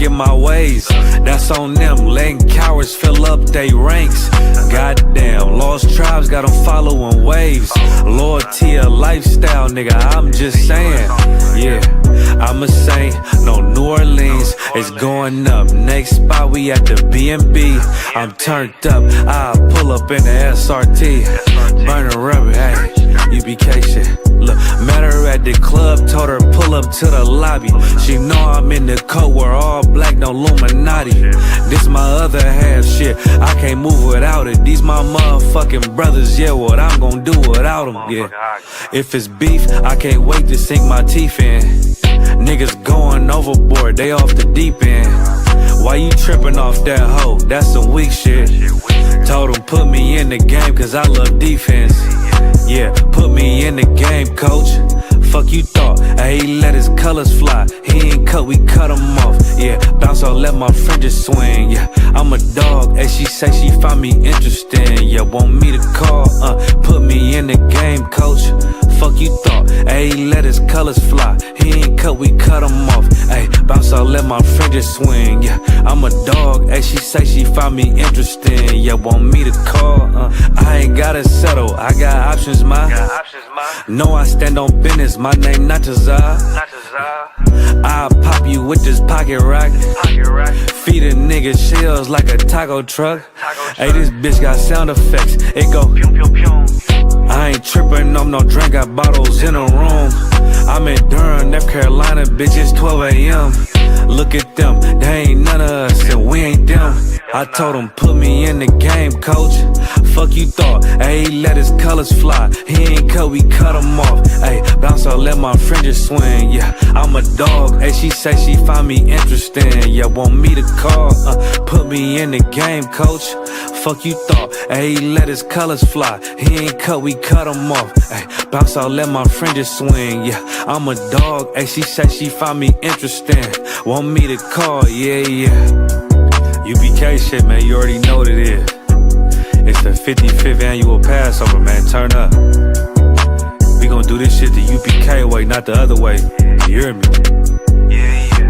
stuck in my ways. That's on them, letting cowards fill up they ranks. Goddamn, lost tribes got them following waves. Loyalty a lifestyle, nigga, I'm just saying. Yeah, I'm a saint, no New Orleans, it's going up. Next spot, we at the B&B. I'm turned up, I'll pull up in the SRT. Burning rubber, hey, UPK shit. Look, met her at the club, told her pull up to the lobby. She know I'm in the coat, we're all black, no Illuminati. This my other half, shit, I can't move without it. These my motherfucking brothers, yeah, what I'm gonna do without them, yeah. If it's beef, I can't wait to sink my teeth in. Niggas going overboard, they off the deep end. Why you tripping off that hoe? That's some weak shit. Told him put me in the game cause I love defense. Yeah, put me in the game, coach. Fuck you thought, he let his colors fly. He ain't cut, we cut him off. Yeah, bounce on, let my fringes swing. Yeah, I'm a dog, and she say she find me interesting. Yeah, want me to call, put me in the game, coach. Fuck you thought, he let his colors fly. He ain't cut, we cut him off. Ay, bounce on, let my fringes swing. Yeah, I'm a dog, and she say she find me interesting. Yeah, want me to call, I ain't gotta settle, I got options, ma. No, I stand on business, my name not Tazar. I'll pop you with this pocket rock. Feed a nigga shells like a taco truck. Hey, this bitch got sound effects, it go I ain't trippin', I'm no drink, got bottles in the room. I'm in Durham, North Carolina, bitch, it's 12 a.m. Look at them, they ain't none of us, and we ain't them. I told him, put me in the game, coach. Fuck you thought, he let his colors fly. He ain't cut, we cut him off. Ay, bounce on, let my fringes swing. Yeah, I'm a dog, hey, she say she find me interesting. Yeah, want me to call, put me in the game, coach. Fuck you thought, he let his colors fly. He ain't cut, we cut him off. Ay, bounce on, let my fringes swing. Yeah, I'm a dog, hey, she say she find me interesting. Want me to call, yeah, yeah. UPK shit, man, you already know what it is. It's the 55th annual Passover, man, turn up. We gon' do this shit the UPK way, not the other way. You hear me? Yeah, yeah.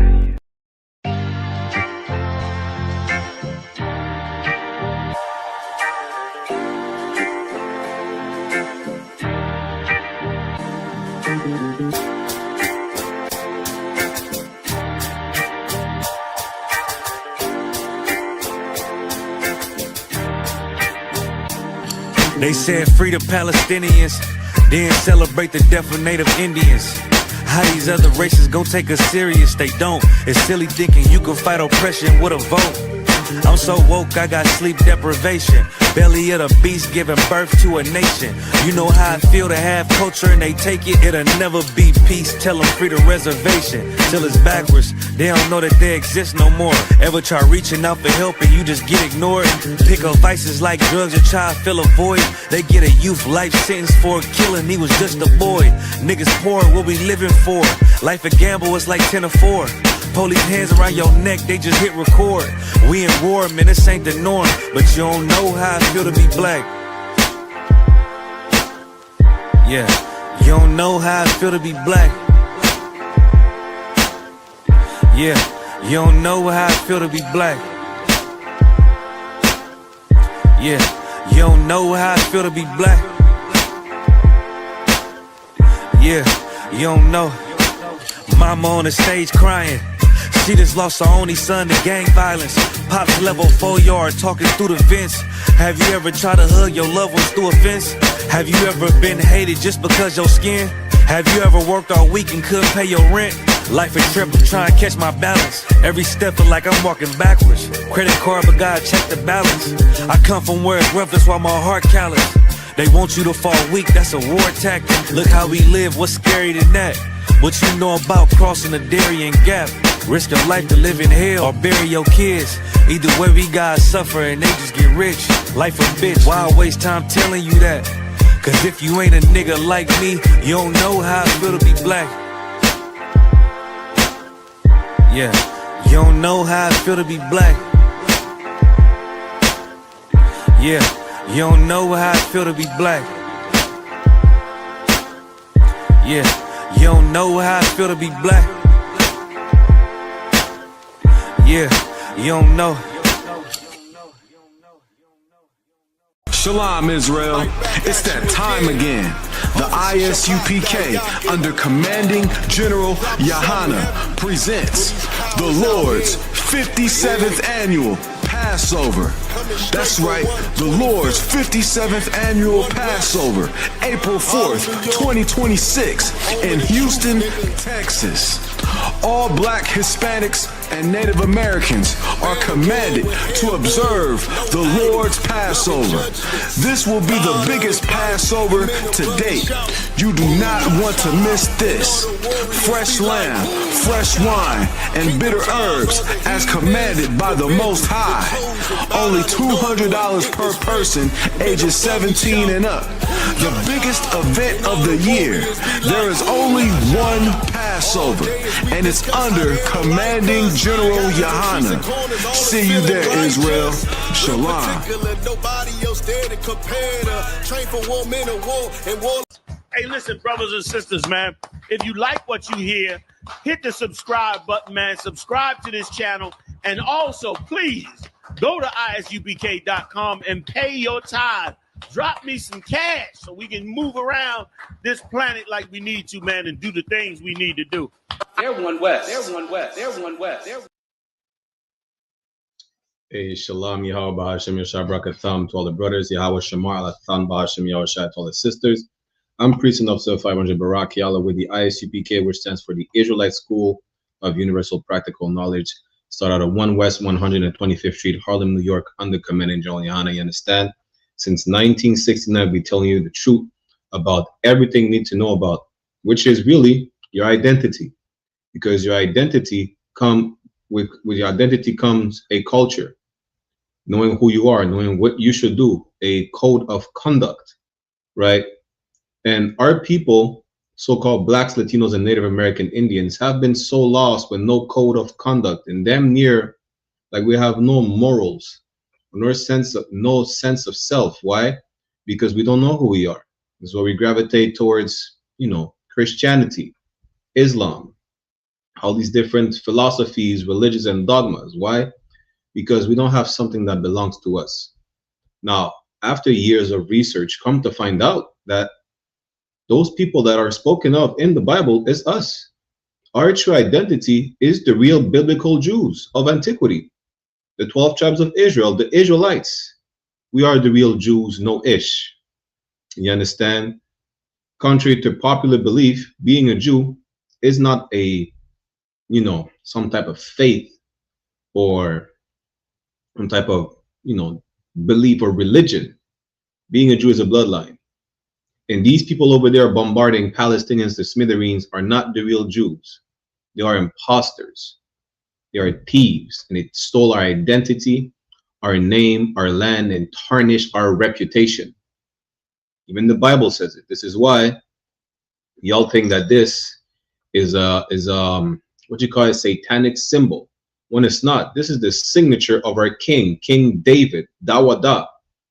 They said free the Palestinians, then celebrate the death of native Indians. How these other races gon' take us serious? They don't. It's silly thinking you can fight oppression with a vote. I'm so woke, I got sleep deprivation. Belly of the beast giving birth to a nation. You know how I feel to have culture and they take it. It'll never be peace, tell them free the reservation. Till it's backwards, they don't know that they exist no more. Ever try reaching out for help and you just get ignored? Pick up vices like drugs and try to fill a void. They get a youth life sentence for a killing, he was just a boy. Niggas poor, what we living for? Life a gamble, it's like 10 or 4. Police hands around your neck, they just hit record. We in war, man, this ain't the norm. But you don't know how I feel to be black. Yeah, you don't know how I feel to be black. Yeah, you don't know how I feel to be black. Yeah, you don't know how I feel to be black. Yeah, you don't know. Mama on the stage crying. She just lost her only son to gang violence. Pops level 4 yard talking through the vents. Have you ever tried to hug your loved ones through a fence? Have you ever been hated just because your skin? Have you ever worked all week and couldn't pay your rent? Life a trip, I'm trying to catch my balance. Every step feel like I'm walking backwards. Credit card, but God check the balance. I come from where it's rough, that's why my heart callous. They want you to fall weak, that's a war tactic. Look how we live, what's scary than that? What you know about crossing the Darien Gap? Risk your life to live in hell or bury your kids. Either way we gotta suffer and they just get rich. Life a bitch, why I waste time telling you that? Cause if you ain't a nigga like me, you don't know how I feel to be black. Yeah, you don't know how I feel to be black. Yeah, you don't know how I feel to be black. Yeah, you don't know how I feel to be black. Yeah, you don't know. Shalom, Israel. It's that time again. The I.S.U.P.K. under Commanding General YAHANNA presents the Lord's 57th Annual Passover. That's right, the Lord's 57th Annual Passover, April 4th, 2026 in Houston, Texas. All black, Hispanics, and Native Americans are commanded to observe the Lord's Passover. This will be the biggest Passover to date. You do not want to miss this. Fresh lamb, fresh wine, and bitter herbs as commanded by the Most High. Only $200 per person, ages 17 and up. The biggest event of the year. There is only one Passover, and it's under Commanding General YAHANNA. See you there, Israel. Shalom. Hey, listen, brothers and sisters, man. If you like what you hear, hit the subscribe button, man. Subscribe to this channel. And also, please, go to isupk.com and pay your tithe. Drop me some cash so we can move around this planet like we need to, man, and do the things we need to do. Everyone west. Everyone west. Everyone west. Hey, Shalom, Yahweh Bahashem Yashar Brakatham to all the brothers, Yahweh Shamar Alathan Bahashem Yahushai to all the sisters. I'm Priest and Officer 500 Barak Yalla with the ISUPK, which stands for the Israelite School of Universal Practical Knowledge. Start out at 1 West 125th Street, Harlem, New York, under Commanding General YAHANNA. You understand? Since 1969, we're telling you the truth about everything you need to know about, which is really your identity. Because your identity with your identity comes a culture, knowing who you are, knowing what you should do, a code of conduct, right? And our people, so-called blacks, Latinos, and Native American Indians, have been so lost with no code of conduct and damn near like we have no morals, no sense of self. Why? Because we don't know who we are. That's why we gravitate towards, Christianity, Islam, all these different philosophies, religions, and dogmas. Why? Because we don't have something that belongs to us. Now, after years of research, come to find out that those people that are spoken of in the Bible is us. Our true identity is the real biblical Jews of antiquity, the 12 tribes of Israel, the Israelites. We are the real Jews, no ish. You understand? Contrary to popular belief, being a Jew is not a, some type of faith or some type of, belief or religion. Being a Jew is a bloodline. And these people over there bombarding Palestinians to smithereens are not the real Jews. They are imposters. They are thieves, and they stole our identity, our name, our land, and tarnished our reputation. Even the Bible says it. This is why y'all think that this is what you call a satanic symbol, when it's not. This is the signature of our king, King David, Dawada,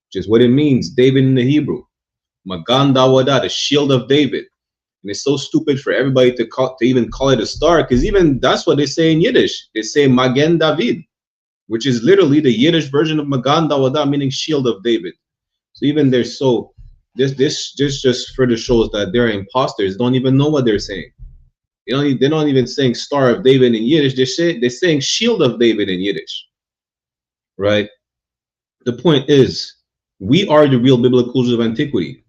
which is what it means, David in the Hebrew. Magan Dawada, the shield of David. And it's so stupid for everybody to even call it a star, because even that's what they say in Yiddish. They say Magen David, which is literally the Yiddish version of Magan Dawada, meaning shield of David. So even they're so, this just further shows that they're imposters. Don't even know what they're saying. They're not even saying Star of David in Yiddish. They're saying Shield of David in Yiddish, right? The point is, we are the real biblical Jews of antiquity.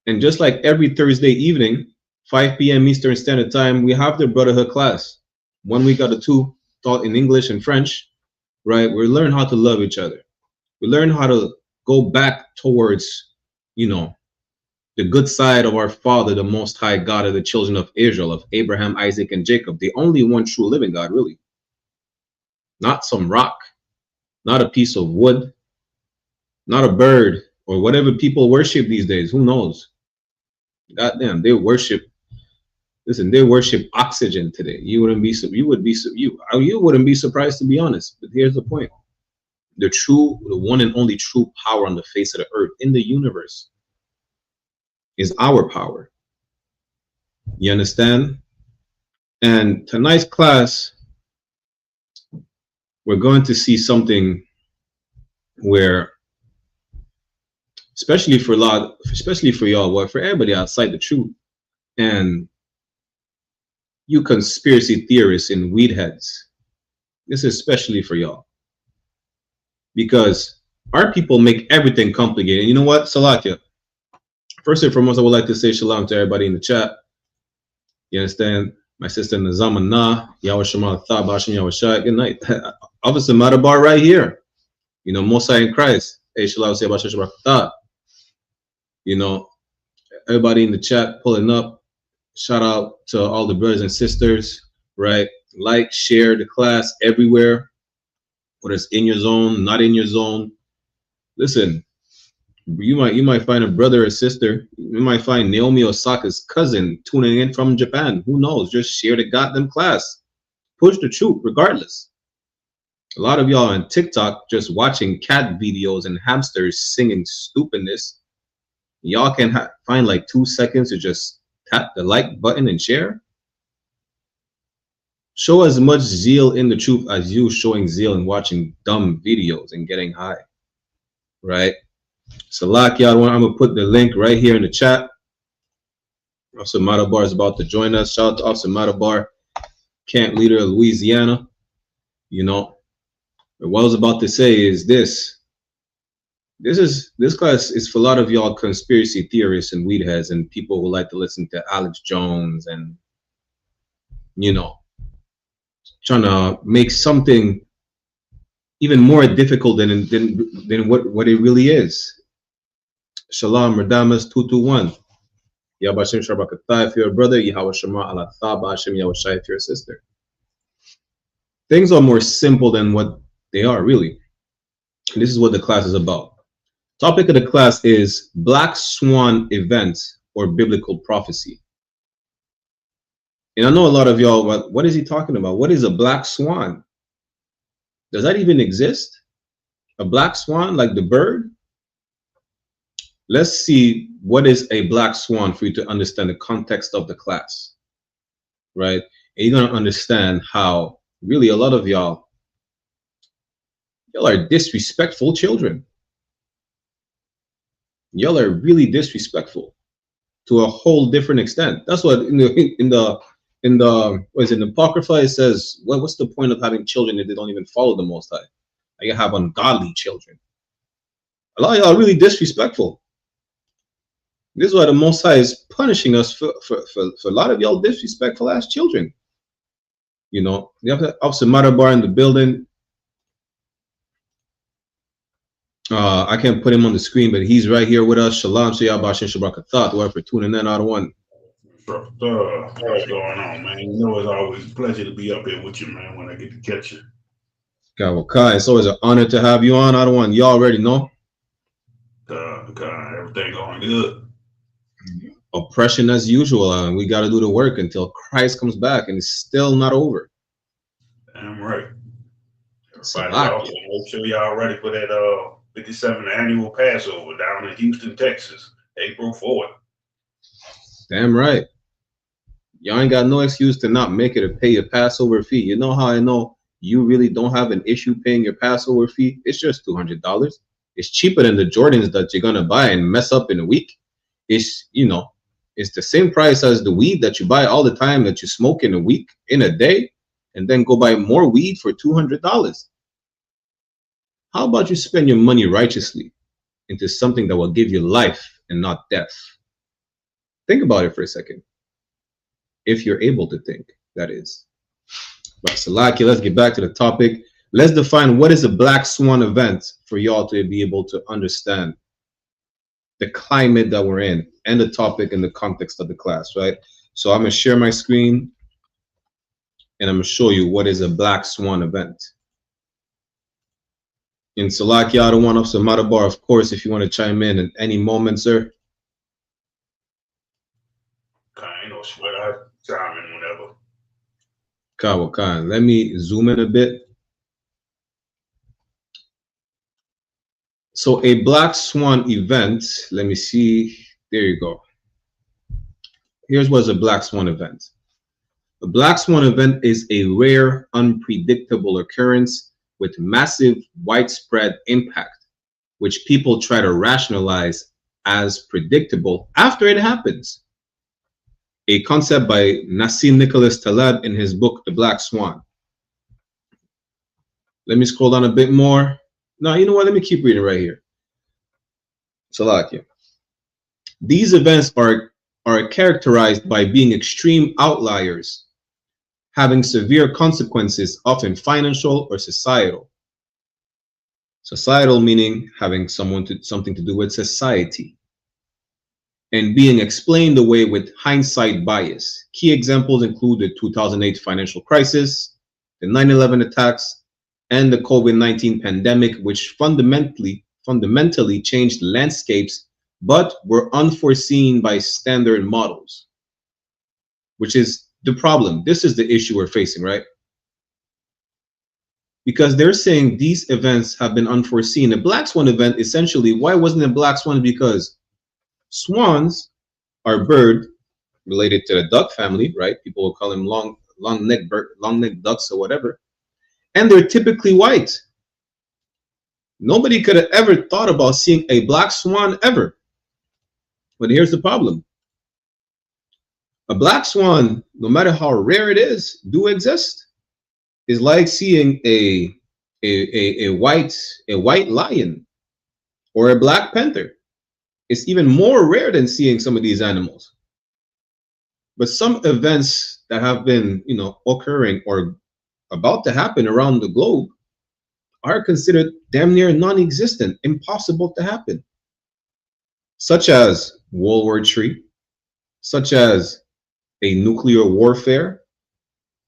And just like every Thursday evening, 5 p.m. Eastern Standard Time, we have the Brotherhood class. 1 week out of 2, taught in English and French, right? We learn how to love each other. We learn how to go back towards, the good side of our Father, the Most High God of the children of Israel, of Abraham, Isaac, and Jacob, the only one true living God, really. Not some rock, not a piece of wood, not a bird, or whatever people worship these days. Who knows? Goddamn, they worship oxygen today. You wouldn't be surprised, to be honest. But here's the point. The one and only true power on the face of the earth in the universe is our power. You understand? And tonight's class we're going to see something where, especially for y'all, well, for everybody outside the truth, and you conspiracy theorists and weed heads, this is especially for y'all, because our people make everything complicated. And you know what, Salakia? First and foremost, I would like to say shalom to everybody in the chat. You understand? My sister Nazama Yahweh Shema Thab Hashem Yahweh Shai. Good night. Officer Matabar right here. You know, Mosai in Christ. Hey, shalom say Bashem Shabbat Thab. You know, everybody in the chat pulling up. Shout out to all the brothers and sisters, right? Like, share the class everywhere, whether it's in your zone, not in your zone. Listen, you might find a brother or sister. You might find Naomi Osaka's cousin tuning in from Japan. Who knows? Just share the goddamn class. Push the truth, regardless. A lot of y'all on TikTok just watching cat videos and hamsters singing stupidness. Y'all can find like 2 seconds to just tap the like button and share. Show as much zeal in the truth as you showing zeal in watching dumb videos and getting high, right? So like y'all, I'm gonna put the link right here in the chat. Officer Matabar is about to join us. Shout out to Officer Matabar, camp leader of Louisiana. You know, what I was about to say is this class is for a lot of y'all conspiracy theorists and weed heads and people who like to listen to Alex Jones and, you know, trying to make something even more difficult than what it really is. Shalom, Radamas 221. Yabashim Shabakatah if you're a brother, Yahweh Shema Allah Thaba Hashem Yahweh Shai if you're a sister. Things are more simple than what they are, really. And this is what the class is about. Topic of the class is Black Swan events or biblical prophecy. And I know a lot of y'all, what is he talking about? What is a black swan? Does that even exist? A black swan, like the bird? Let's see what is a black swan for you to understand the context of the class, right? And you're going to understand how really a lot of y'all are disrespectful children. Y'all are really disrespectful to a whole different extent. That's what in the Apocrypha it says, what's the point of having children if they don't even follow the Most High? You have ungodly children. A lot of y'all are really disrespectful. This is why the Most High is punishing us for a lot of y'all disrespectful ass children. You know, you have Officer Matabar in the building. I can't put him on the screen, but he's right here with us. Shalom, Shayab Bashin Shabrakathat. Whoever tuning in out of one. What's going on, man? You know, it's always a pleasure to be up here with you, man, when I get to catch you. Kai, it's always an honor to have you on. I don't want y'all already know. Everything going good. Oppression as usual, and we got to do the work until Christ comes back, and it's still not over. Damn right. Everybody, make sure y'all ready for that 57th annual Passover down in Houston, Texas, April 4th. Damn right. Y'all ain't got no excuse to not make it or pay your Passover fee. You know how I know you really don't have an issue paying your Passover fee? It's just $200. It's cheaper than the Jordans that you're gonna buy and mess up in a week. It's, you know, it's the same price as the weed that you buy all the time that you smoke in a week, in a day, and then go buy more weed for $200. How about you spend your money righteously into something that will give you life and not death? Think about it for a second. If you're able to think, that is. But Salaki, let's get back to the topic. Let's define what is a black swan event for y'all to be able to understand the climate that we're in and the topic and the context of the class, right? So I'm going to share my screen and I'm going to show you what is a black swan event. In Salaki, I don't want Officer Matabar, of course, if you want to chime in at any moment, sir. Ain't no sweat. I chime in whenever. Kawakan. Let me zoom in a bit. So a black swan event, let me see. There you go. Here's what's a black swan event. A black swan event is a rare, unpredictable occurrence with massive widespread impact, which people try to rationalize as predictable after it happens. A concept by Nassim Nicholas Taleb in his book, The Black Swan. Let me scroll down a bit more. No, you know what? Let me keep reading right here. Salakia. These events are characterized by being extreme outliers, having severe consequences, often financial or societal. Societal meaning having something to do with society, and being explained away with hindsight bias. Key examples include the 2008 financial crisis, the 9/11 attacks, and the COVID-19 pandemic, which fundamentally changed landscapes, but were unforeseen by standard models, which is the problem. This is the issue we're facing, right? Because they're saying these events have been unforeseen. The Black Swan event, essentially, why wasn't it Black Swan? Because swans are bird related to the duck family, right? People will call them long-necked ducks or whatever. And they're typically white. Nobody could have ever thought about seeing a black swan ever. But here's the problem. A black swan, no matter how rare it is, do exist. It's like seeing a white lion or a black panther. It's even more rare than seeing some of these animals. But some events that have been, occurring or about to happen around the globe are considered damn near non-existent, impossible to happen, such as World War III, such as a nuclear warfare,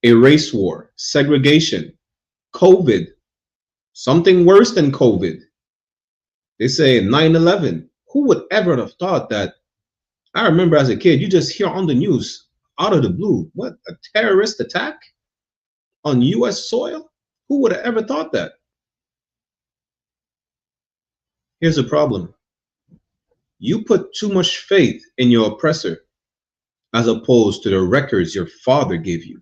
a race war, segregation, COVID, something worse than COVID. They say 9/11. Who would ever have thought that? I remember as a kid, you just hear on the news out of the blue, what, a terrorist attack on US soil? Who would have ever thought that? Here's the problem. You put too much faith in your oppressor as opposed to the records your father gave you.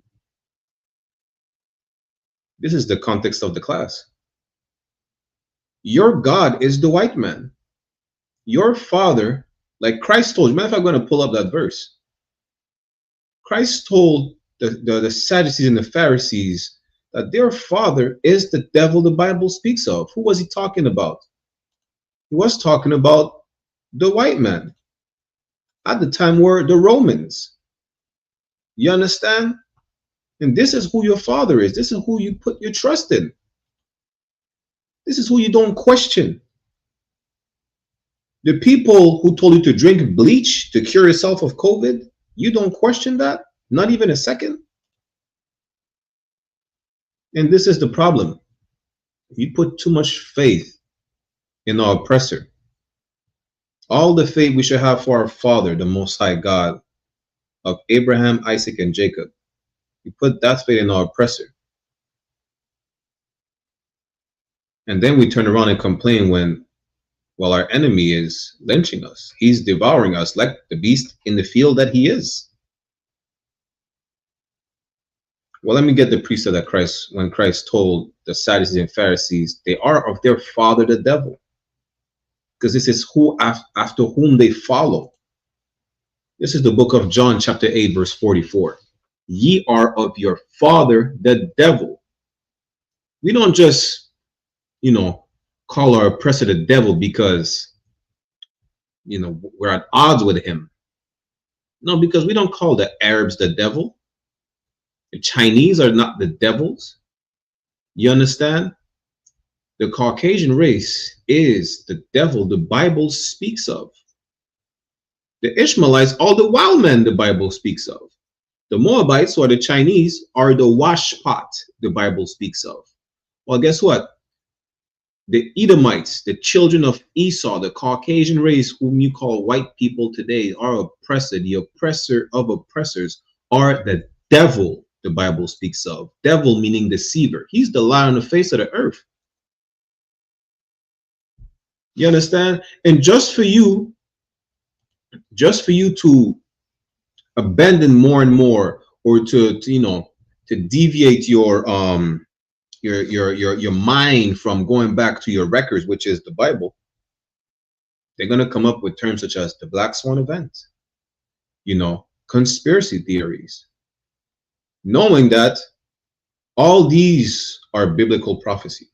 This is the context of the class. Your God is the white man. Your father, like Christ told you, matter of fact, I'm going to pull up that verse. Christ told the Sadducees and the Pharisees that their father is the devil the Bible speaks of. Who was he talking about? He was talking about the white man. At the time were the Romans. You understand? And this is who your father is. This is who you put your trust in. This is who you don't question. The people who told you to drink bleach to cure yourself of COVID, you don't question that? Not even a second? And this is the problem. You put too much faith in our oppressor. All the faith we should have for our Father, the Most High God of Abraham, Isaac, and Jacob. We put that faith in our oppressor. And then we turn around and complain when, well, our enemy is lynching us. He's devouring us like the beast in the field that he is. Well, let me get the precept that when Christ told the Sadducees and Pharisees, they are of their father, the devil. Because this is who after whom they follow. This is the book of John, chapter 8, verse 44. Ye are of your father, the devil. We don't just, call our oppressor the devil because, we're at odds with him. No, because we don't call the Arabs the devil. The Chinese are not the devils. You understand? The Caucasian race is the devil the Bible speaks of. The Ishmaelites are the wild men the Bible speaks of. The Moabites or the Chinese are the washpot the Bible speaks of. Well, guess what? The Edomites, the children of Esau, the Caucasian race whom you call white people today, are oppressor. The oppressor of oppressors are the devil the Bible speaks of. Devil meaning deceiver. He's the lie on the face of the earth. You understand? And just for you to abandon more and more, or to deviate your your mind from going back to your records, which is the Bible, they're gonna come up with terms such as the Black Swan event, conspiracy theories, knowing that all these are biblical prophecy.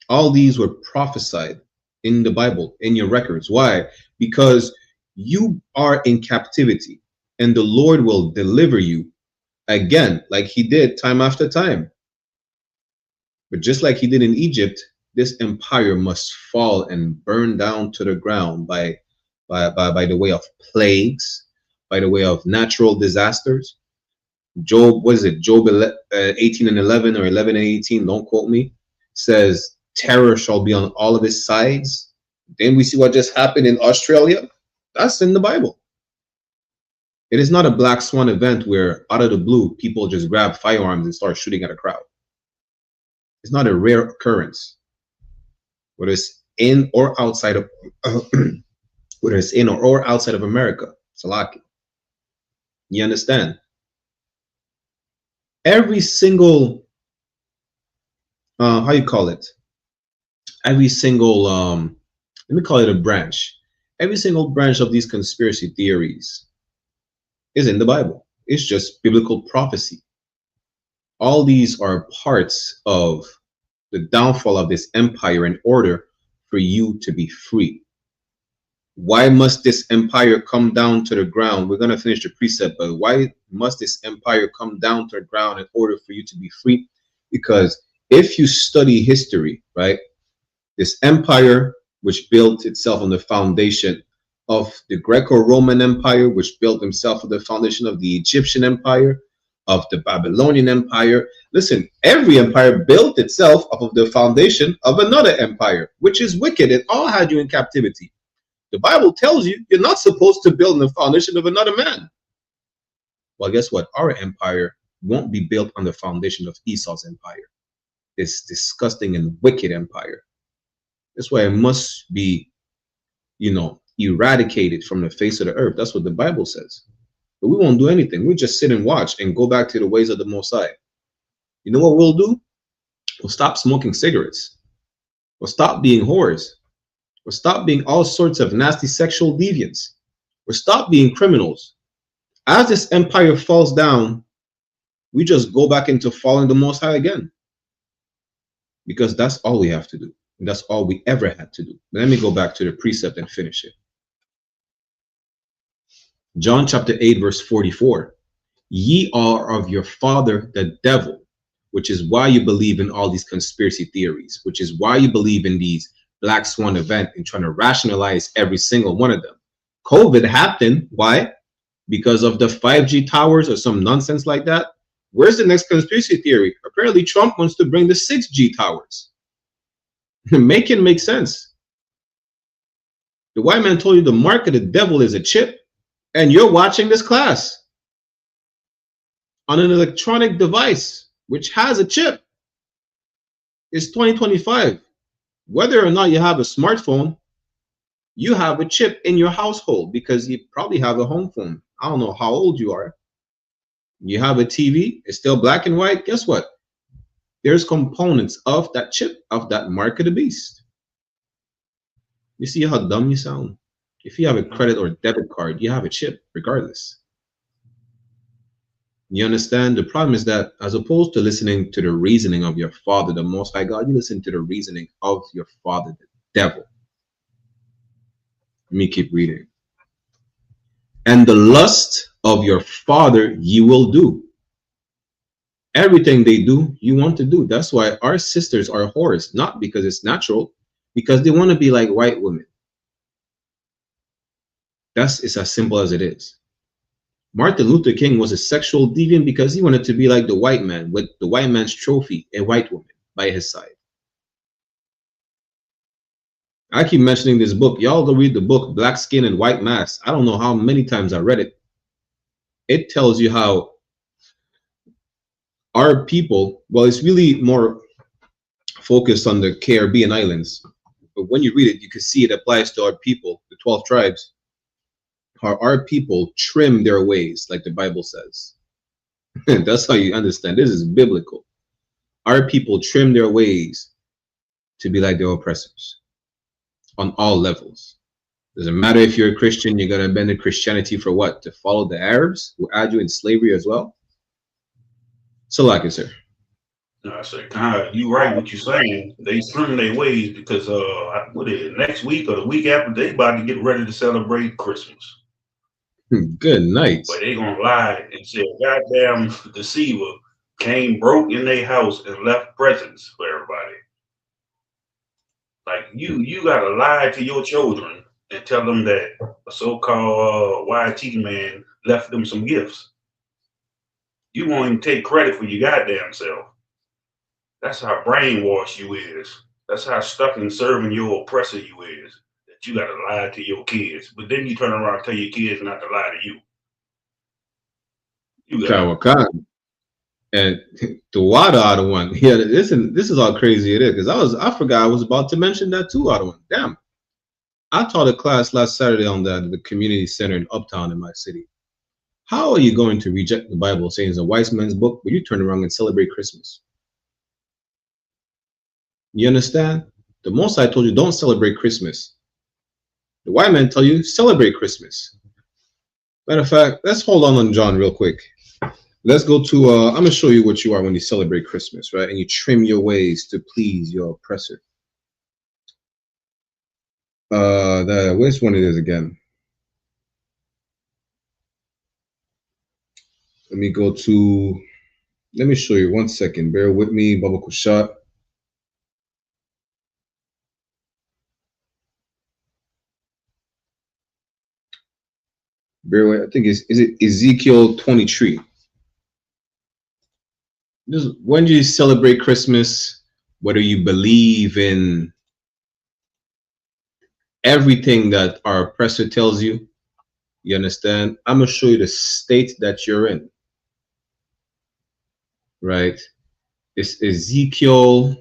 All these were prophesied in the Bible, in your records. Why? Because you are in captivity and the Lord will deliver you again, like he did time after time. But just like he did in Egypt, this empire must fall and burn down to the ground by the way of plagues, by the way of natural disasters. Job, what is it? Job 18 and 11 or 11 and 18, don't quote me, says terror shall be on all of his sides. Then we see what just happened in Australia. That's in the Bible. It is not a black swan event where out of the blue people just grab firearms and start shooting at a crowd. It's not a rare occurrence. Whether it's in or outside of whether it's in or outside of America. Salaki. You understand? Every single how you call it? Every single let me call it a branch. Every single branch of these conspiracy theories is in the Bible. It's just biblical prophecy. All these are parts of the downfall of this empire in order for you to be free. Why must this empire come down to the ground? We're going to finish the precept, but why must this empire come down to the ground in order for you to be free? Because if you study history, right, this empire, which built itself on the foundation of the Greco-Roman Empire, which built himself on the foundation of the Egyptian Empire, of the Babylonian Empire. Listen, every empire built itself off of the foundation of another empire, which is wicked. It all had you in captivity. The Bible tells you you're not supposed to build on the foundation of another man. Well, guess what? Our empire won't be built on the foundation of Esau's empire. This disgusting and wicked empire. That's why it must be, eradicated from the face of the earth. That's what the Bible says. But we won't do anything. We'll just sit and watch and go back to the ways of the Most High. You know what we'll do? We'll stop smoking cigarettes. We'll stop being whores. We'll stop being all sorts of nasty sexual deviants. We'll stop being criminals. As this empire falls down, we just go back into following the Most High again. Because that's all we have to do. And that's all we ever had to do. But let me go back to the precept and finish it. John chapter 8, verse 44. Ye are of your father, the devil, which is why you believe in all these conspiracy theories, which is why you believe in these black swan event and trying to rationalize every single one of them. COVID happened. Why? Because of the 5G towers or some nonsense like that. Where's the next conspiracy theory? Apparently Trump wants to bring the 6G towers. Make it make sense. The white man told you the mark of the devil is a chip. And you're watching this class on an electronic device, which has a chip. It's 2025. Whether or not you have a smartphone, you have a chip in your household because you probably have a home phone. I don't know how old you are. You have a TV, it's still black and white. Guess what? There's components of that chip, of that mark of the beast. You see how dumb you sound? If you have a credit or debit card, you have a chip regardless. You understand? The problem is that as opposed to listening to the reasoning of your father, the Most High God, you listen to the reasoning of your father, the devil. Let me keep reading. And the lust of your father you will do. Everything they do, you want to do. That's why our sisters are whores, not because it's natural, because they want to be like white women. It's as simple as it is. Martin Luther King was a sexual deviant because he wanted to be like the white man, with the white man's trophy, a white woman by his side. I keep mentioning this book. Y'all go read the book, Black Skin and White Mask. I don't know how many times I read it. It tells you how our people, well, it's really more focused on the Caribbean islands. But when you read it, you can see it applies to our people, the 12 tribes. How our people trim their ways, like the Bible says. That's how you understand. This is biblical. our people trim their ways to be like their oppressors on all levels. Doesn't matter if you're a Christian, you're going to bend to Christianity for what? To follow the Arabs who had you in slavery as well? So like it, sir. No, I say, God, you right what you're saying. They trim their ways because next week or the week after they about to get ready to celebrate Christmas. Good night. But they gonna lie and say a goddamn deceiver came broke in their house and left presents for everybody. Like you gotta lie to your children and tell them that a so-called YT man left them some gifts. You won't even take credit for your goddamn self. That's how brainwashed you is. That's how stuck in serving your oppressor you is. That you gotta lie to your kids. But then you turn around and tell your kids not to lie to you. And the water out of one. Yeah, this is how crazy it is. Because I forgot I was about to mention that too, out of one. Damn. I taught a class last Saturday on the community center in Uptown in my city. How are you going to reject the Bible saying it's a wise man's book, but you turn around and celebrate Christmas? You understand? The Most High told you don't celebrate Christmas. The white man tell you celebrate Christmas. Matter of fact, let's hold on John real quick. Let's go to I'm gonna show you what you are when you celebrate Christmas, right? And you trim your ways to please your oppressor. Which one it is again? Let me show you 1 second. Bear with me, Baba Kushat. Bear with, I think is it Ezekiel 23. When do you celebrate Christmas, whether you believe in everything that our oppressor tells you, you understand? I'm going to show you the state that you're in, right? It's Ezekiel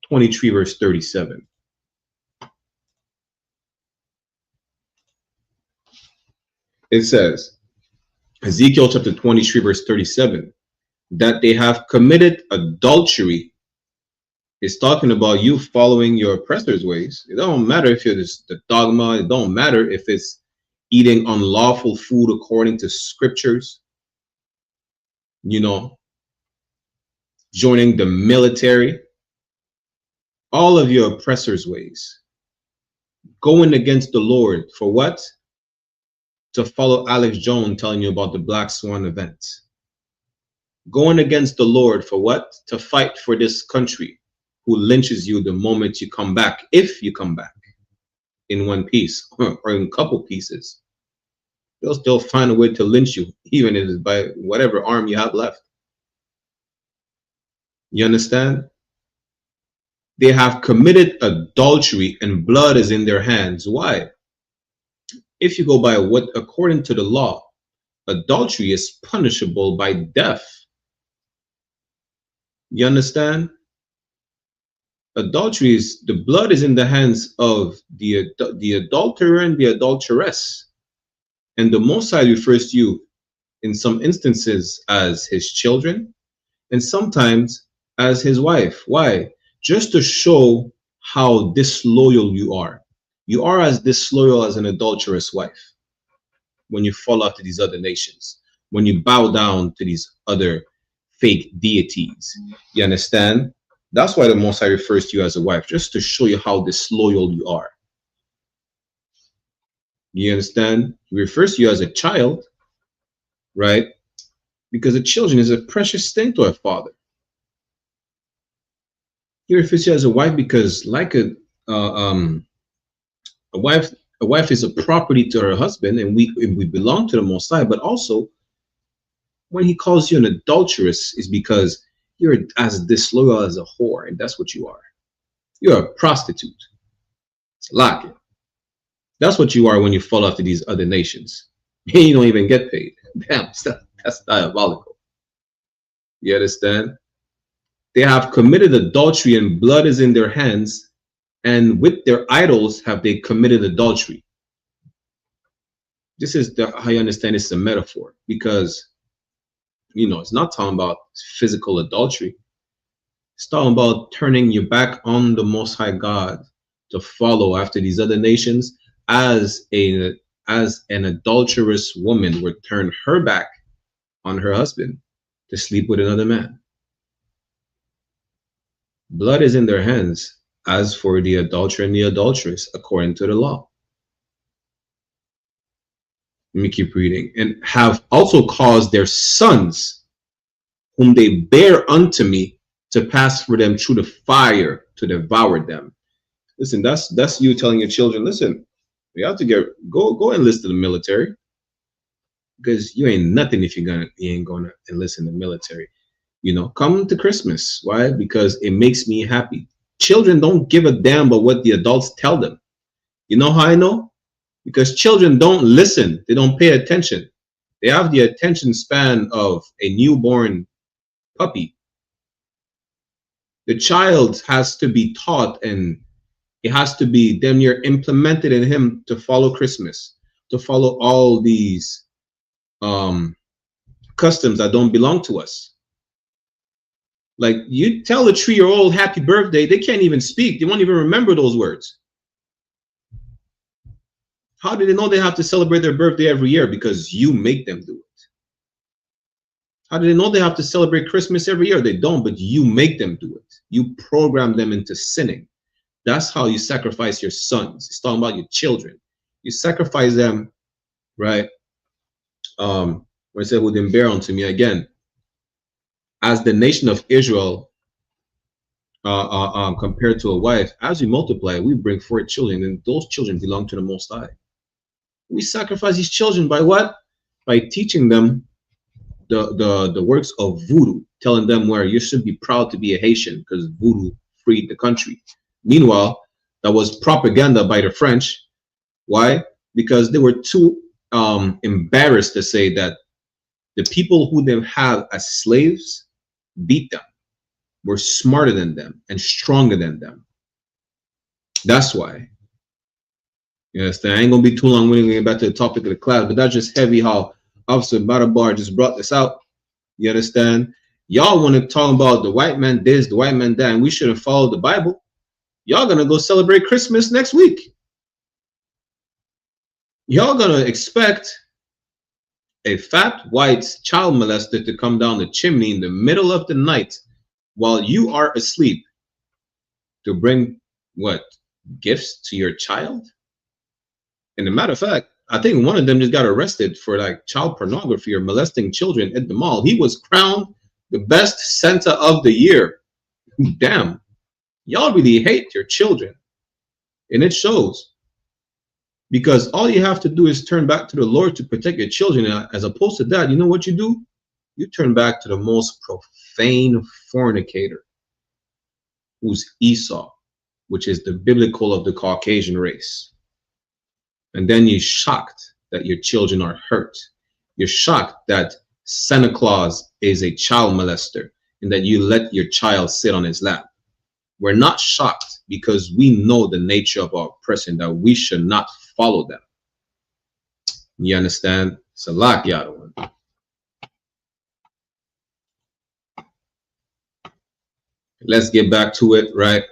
23, verse 37. It says, Ezekiel chapter 23, verse 37, that they have committed adultery. It's talking about you following your oppressor's ways. It don't matter if you're the dogma. It don't matter if it's eating unlawful food according to scriptures. You know, joining the military. All of your oppressor's ways. Going against the Lord for what? To follow Alex Jones telling you about the Black Swan event. Going against the Lord for what? To fight for this country who lynches you the moment you come back, if you come back in one piece or in a couple pieces. They'll still find a way to lynch you, even if it's by whatever arm you have left. You understand? They have committed adultery and blood is in their hands. Why? If you go by what, according to the law, adultery is punishable by death. You understand? Adultery is, the blood is in the hands of the adulterer and the adulteress. And the Most High refers to you in some instances as his children and sometimes as his wife. Why? Just to show how disloyal you are. You are as disloyal as an adulterous wife when you fall after these other nations, when you bow down to these other fake deities. You understand? That's why the Most High refers to you as a wife, just to show you how disloyal you are. You understand? He refers to you as a child, right? Because the children is a precious thing to a father. He refers to you as a wife because, like a wife is a property to her husband, and we belong to the Most High. But also, when he calls you an adulteress, is because you're as disloyal as a whore, and that's what you are. You're a prostitute. It's like it. That's what you are when you fall after these other nations. You don't even get paid. Damn, that's diabolical. You understand? They have committed adultery and blood is in their hands, and with their idols have they committed adultery. This is how you understand it's a metaphor, because, you know, it's not talking about physical adultery. It's talking about turning your back on the Most High God to follow after these other nations, as an adulterous woman would turn her back on her husband to sleep with another man. Blood is in their hands as for the adulterer and the adulteress, according to the law. Let me keep reading. And have also caused their sons, whom they bear unto me, to pass for them through the fire to devour them. Listen, that's you telling your children, listen, you have to go enlist in the military, because you ain't nothing if you ain't gonna enlist in the military. You know, come to Christmas. Why? Because it makes me happy. Children don't give a damn about what the adults tell them. You know how I know? Because children don't listen. They don't pay attention. They have the attention span of a newborn puppy. The child has to be taught, and it has to be damn near implemented in him to follow Christmas, to follow all these customs that don't belong to us. Like, you tell a 3-year-old happy birthday, they can't even speak. They won't even remember those words. How do they know they have to celebrate their birthday every year? Because you make them do it. How do they know they have to celebrate Christmas every year? They don't, but you make them do it. You program them into sinning. That's how you sacrifice your sons. It's talking about your children. You sacrifice them, right? When I say who didn't bear unto me, again, as the nation of Israel, compared to a wife, as we multiply, we bring forth children, and those children belong to the Most High. We sacrifice these children by what? By teaching them the works of voodoo, telling them where you should be proud to be a Haitian because voodoo freed the country. Meanwhile, that was propaganda by the French. Why? Because they were too embarrassed to say that the people who they have as slaves beat them, were smarter than them and stronger than them. That's why. Yes, I ain't gonna be too long when we get back to the topic of the class, but that's just heavy how Officer Badabar just brought this out. You understand? Y'all want to talk about the white man this, the white man that, and we shouldn't follow the Bible. Y'all gonna go celebrate Christmas next week. Y'all gonna expect a fat white child molester to come down the chimney in the middle of the night while you are asleep to bring what? Gifts to your child? And a matter of fact, I think one of them just got arrested for like child pornography or molesting children at the mall. He was crowned the best Santa of the year. Damn, y'all really hate your children, and it shows. Because all you have to do is turn back to the Lord to protect your children. As opposed to that, you know what you do? You turn back to the most profane fornicator, who's Esau, which is the biblical of the Caucasian race. And then you're shocked that your children are hurt. You're shocked that Santa Claus is a child molester and that you let your child sit on his lap. We're not shocked because we know the nature of our person, that we should not follow them. You understand? Salak Yadawan. Let's get back to it, right?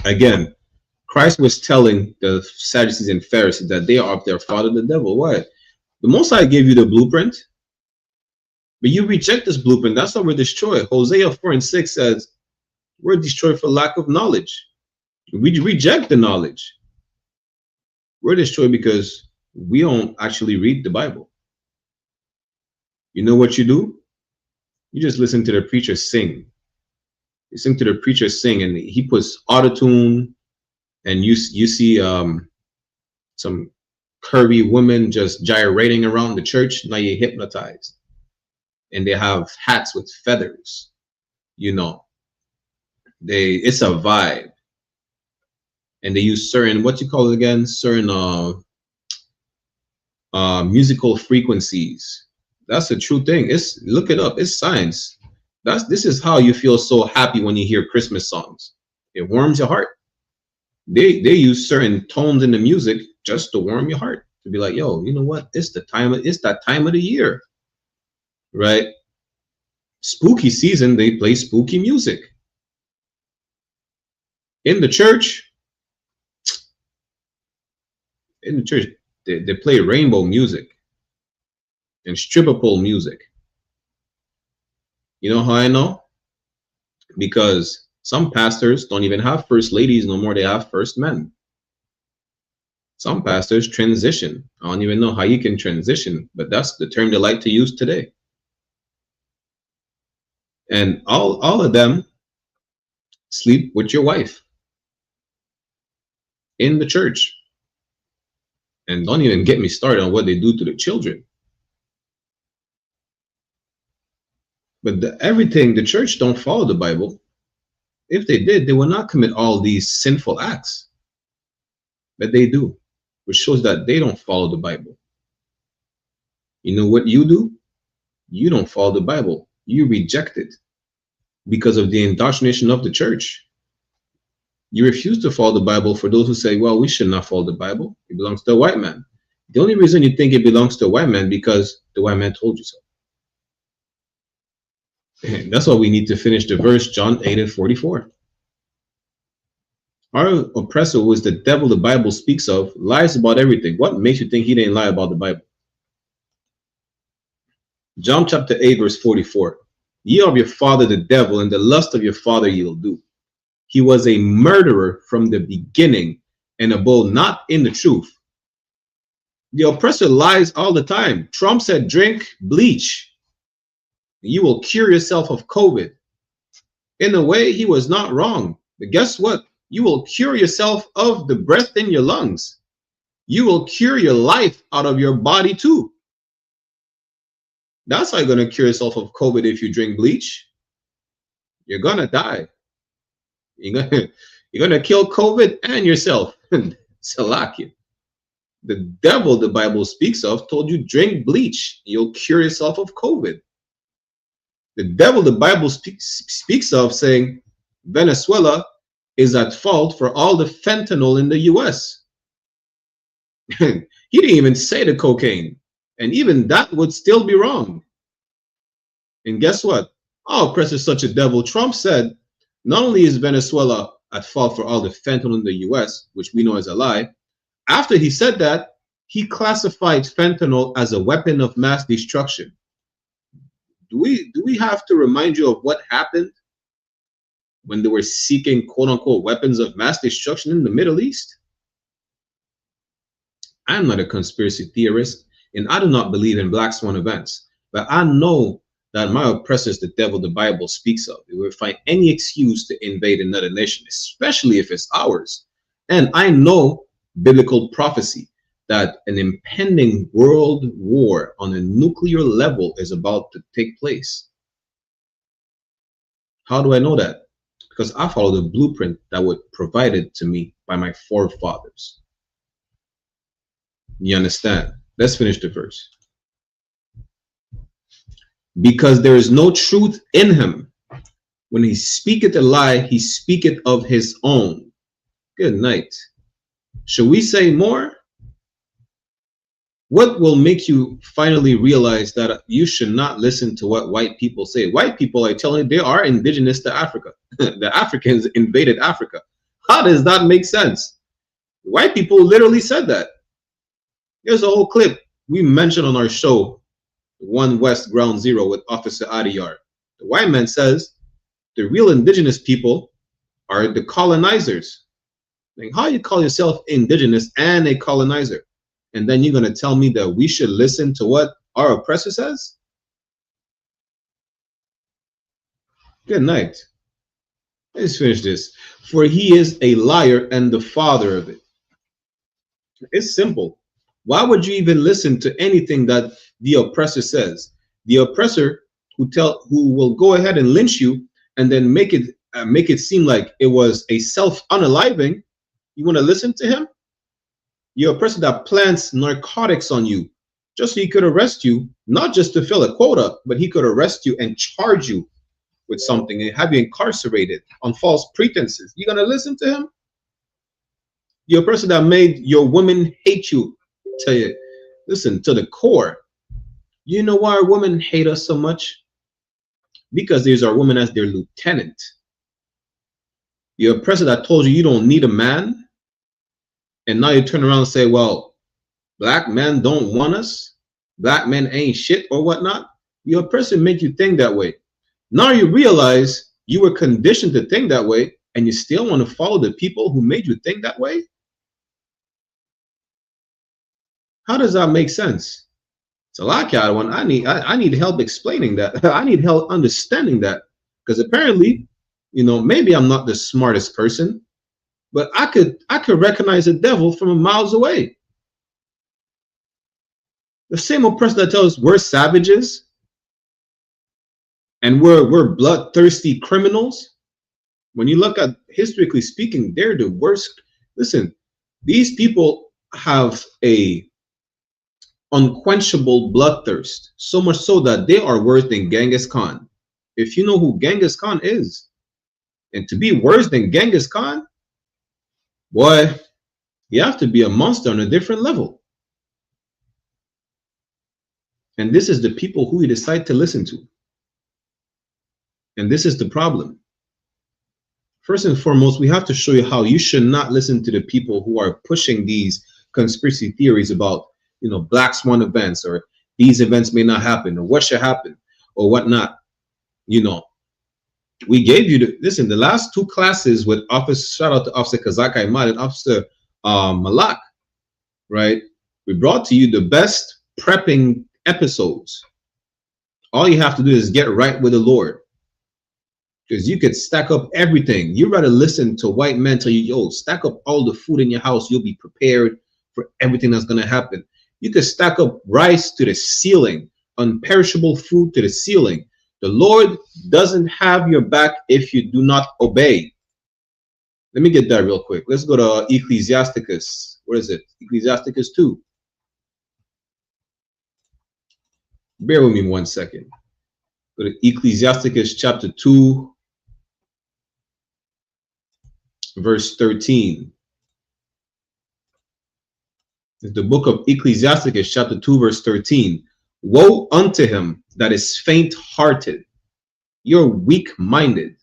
Again, Christ was telling the Sadducees and Pharisees that they are of their father, the devil. Why? The Most High gave you the blueprint, but you reject this blueprint. That's why we're destroyed. Hosea 4:6 says, we're destroyed for lack of knowledge. We reject the knowledge. We're destroyed because we don't actually read the Bible. You know what you do? You just listen to the preacher sing. You listen to the preacher sing, and he puts autotune, and you see some curvy women just gyrating around the church. Now you're hypnotized, and they have hats with feathers. You know, it's a vibe, and they use certain, what you call it again, certain musical frequencies. That's a true thing. Look it up. It's science. This is how you feel so happy when you hear Christmas songs. It warms your heart. They use certain tones in the music just to warm your heart, to be like, yo, you know what? It's that time of the year, right? Spooky season, they play spooky music. In the church, they play rainbow music and stripper pole music. You know how I know? Because some pastors don't even have first ladies no more. They have first men. Some pastors transition. I don't even know how you can transition, but that's the term they like to use today. And all of them sleep with your wife in the church. And don't even get me started on what they do to the children. But everything, the church don't follow the Bible. If they did, they would not commit all these sinful acts. But they do, which shows that they don't follow the Bible. You know what you do? You don't follow the Bible. You reject it because of the indoctrination of the church. You refuse to follow the Bible for those who say, well, we should not follow the Bible. It belongs to a white man. The only reason you think it belongs to a white man because the white man told you so. That's why we need to finish the verse, John 8:44. Our oppressor, who is the devil the Bible speaks of, lies about everything. What makes you think he didn't lie about the Bible? John chapter 8, verse 44. Ye are of your father the devil, and the lust of your father you'll do. He was a murderer from the beginning, and abode not in the truth. The oppressor lies all the time. Trump said, drink bleach. You will cure yourself of COVID. In a way, he was not wrong. But guess what? You will cure yourself of the breath in your lungs. You will cure your life out of your body too. That's how you're going to cure yourself of COVID if you drink bleach. You're going to die. You're going to kill COVID and yourself. Salakia. The devil the Bible speaks of told you drink bleach. You'll cure yourself of COVID. The devil the Bible speaks of saying Venezuela is at fault for all the fentanyl in the US. He didn't even say the cocaine. And even that would still be wrong. And guess what? Our oppressor is such a devil. Trump said, not only is Venezuela at fault for all the fentanyl in the US, which we know is a lie, after he said that, he classified fentanyl as a weapon of mass destruction. Do we have to remind you of what happened when they were seeking quote-unquote weapons of mass destruction in the Middle East? I'm not a conspiracy theorist, and I do not believe in black swan events, but I know that my oppressor is the devil the Bible speaks of. They will find any excuse to invade another nation, especially if it's ours. And I know biblical prophecy that an impending world war on a nuclear level is about to take place. How do I know that? Because I follow the blueprint that was provided to me by my forefathers. You understand? Let's finish the verse. Because there is no truth in him. When he speaketh a lie, he speaketh of his own. Good night. Should we say more? What will make you finally realize that you should not listen to what white people say? White people, I tell you, they are indigenous to Africa. The Africans invaded Africa. How does that make sense? White people literally said that. Here's a whole clip we mentioned on our show, 1 West Ground Zero with Officer Adiyar. The white man says the real indigenous people are the colonizers. Like, how you call yourself indigenous and a colonizer? And then you're going to tell me that we should listen to what our oppressor says? Good night. Let's finish this. For he is a liar and the father of it. It's simple. Why would you even listen to anything that the oppressor says? The oppressor who will go ahead and lynch you and then make it seem like it was a self-unaliving. You want to listen to him? You're a person that plants narcotics on you just so he could arrest you, not just to fill a quota, but he could arrest you and charge you with something and have you incarcerated on false pretenses. You gonna listen to him? You're a person that made your women hate you. Tell you, listen, to the core. You know why our women hate us so much? because there's our woman as their lieutenant. Your oppressor that told you you don't need a man, and now you turn around and say, well, black men don't want us, black men ain't shit or whatnot. Your oppressor make you think that way. Now you realize you were conditioned to think that way, and you still want to follow the people who made you think that way? How does that make sense? It's a lot, one. I need help explaining that. I need help understanding that, because apparently, you know, maybe I'm not the smartest person, but I could recognize the devil from miles away. The same old person that tells us we're savages and we're bloodthirsty criminals. When you look at, historically speaking, they're the worst. Listen, these people have a unquenchable bloodthirst, so much so that they are worse than Genghis Khan. If you know who Genghis Khan is, and to be worse than Genghis Khan, boy, you have to be a monster on a different level. And this is the people who we decide to listen to. And this is the problem. First and foremost, we have to show you how you should not listen to the people who are pushing these conspiracy theories about, you know, Black Swan events, or these events may not happen, or what should happen, or whatnot. You know, we gave you the last two classes with Officer, shout out to Officer Kazaka Imad and Officer Malak, right? We brought to you the best prepping episodes. All you have to do is get right with the Lord, because you could stack up everything. You rather listen to white men tell you, yo, stack up all the food in your house, you'll be prepared for everything that's going to happen. You could stack up rice to the ceiling, unperishable food to the ceiling. The Lord doesn't have your back if you do not obey. Let me get that real quick. Let's go to Ecclesiasticus. What is it? Ecclesiasticus 2. Bear with me 1 second. Go to Ecclesiasticus chapter 2, verse 13. It's the book of Ecclesiasticus chapter 2, verse 13. Woe unto him that is faint-hearted. You're weak-minded.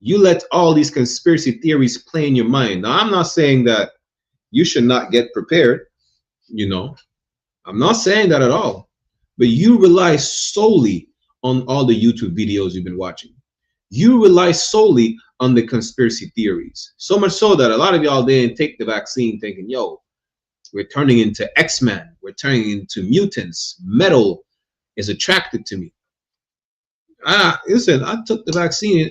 You let all these conspiracy theories play in your mind. Now, I'm not saying that you should not get prepared. You know, I'm not saying that at all. But you rely solely on all the YouTube videos you've been watching. You rely solely on the conspiracy theories. So much so that a lot of y'all didn't take the vaccine thinking, yo, we're turning into X-Men. We're turning into mutants. Metal is attracted to me. Listen, I took the vaccine.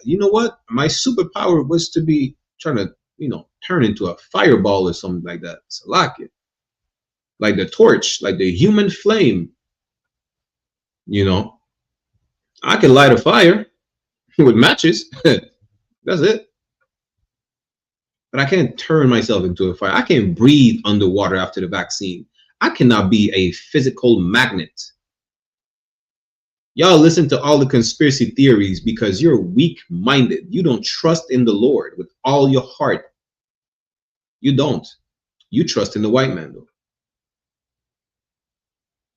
You know what? My superpower was to be trying to, you know, turn into a fireball or something like that. So like the torch, like the human flame. You know, I can light a fire with matches. That's it. But I can't turn myself into a fire. I can't breathe underwater after the vaccine. I cannot be a physical magnet. Y'all listen to all the conspiracy theories because you're weak-minded. You don't trust in the Lord with all your heart. You don't. You trust in the white man, though.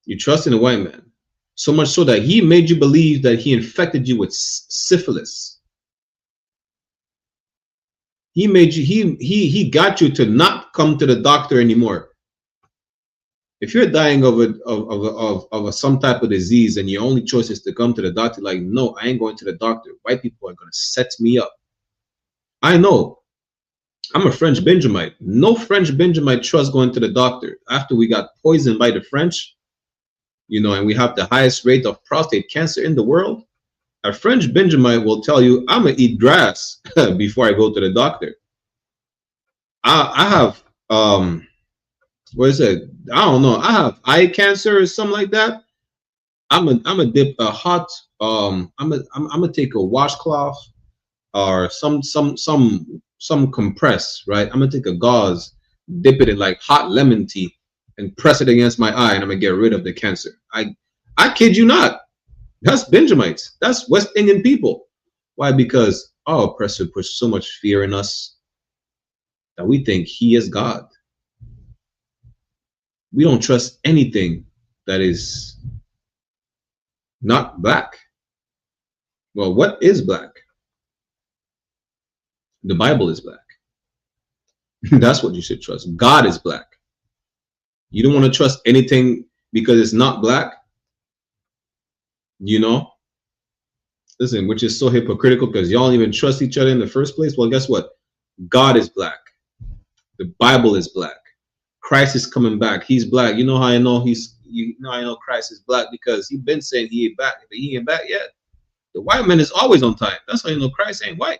You trust in the white man. So much so that he made you believe that he infected you with syphilis. He made you, he got you to not come to the doctor anymore. If you're dying of some type of disease and your only choice is to come to the doctor, like, no, I ain't going to the doctor. White people are going to set me up. I know. I'm a French Benjamite. No French Benjamite trusts going to the doctor. After we got poisoned by the French, you know, and we have the highest rate of prostate cancer in the world, a French Benjamite will tell you, I'm going to eat grass before I go to the doctor. I have, what is it? I don't know. I have eye cancer or something like that. I'm gonna dip a hot, I'm gonna take a washcloth or some compress, right? I'm gonna take a gauze, dip it in like hot lemon tea and press it against my eye, and I'm gonna get rid of the cancer. I kid you not. That's Benjamites. That's West Indian people. Why? Because our oppressor pushed so much fear in us that we think he is God. We don't trust anything that is not black. Well, what is black? The Bible is black. That's what you should trust. God is black. You don't want to trust anything because it's not black. You know? Listen, which is so hypocritical because y'all don't even trust each other in the first place. Well, guess what? God is black. The Bible is black. Christ is coming back. He's black. You know how I know I know Christ is black? Because he's been saying he ain't back, but he ain't back yet. The white man is always on time. That's how you know Christ ain't white.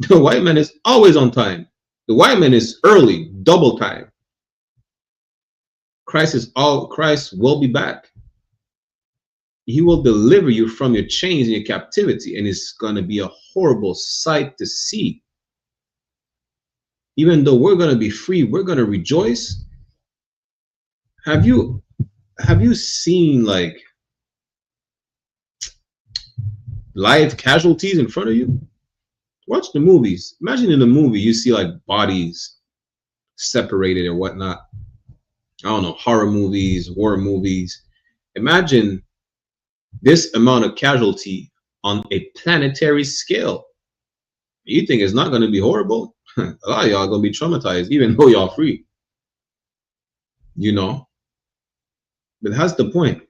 The white man is always on time. The white man is early, double time. Christ will be back. He will deliver you from your chains and your captivity, and it's going to be a horrible sight to see. Even though we're going to be free, we're going to rejoice. Have you seen like live casualties in front of you? Watch the movies. Imagine in a movie you see like bodies separated or whatnot. I don't know, horror movies, war movies. Imagine this amount of casualty on a planetary scale. You think it's not going to be horrible? A lot of y'all are going to be traumatized, even though y'all free. You know? But that's the point.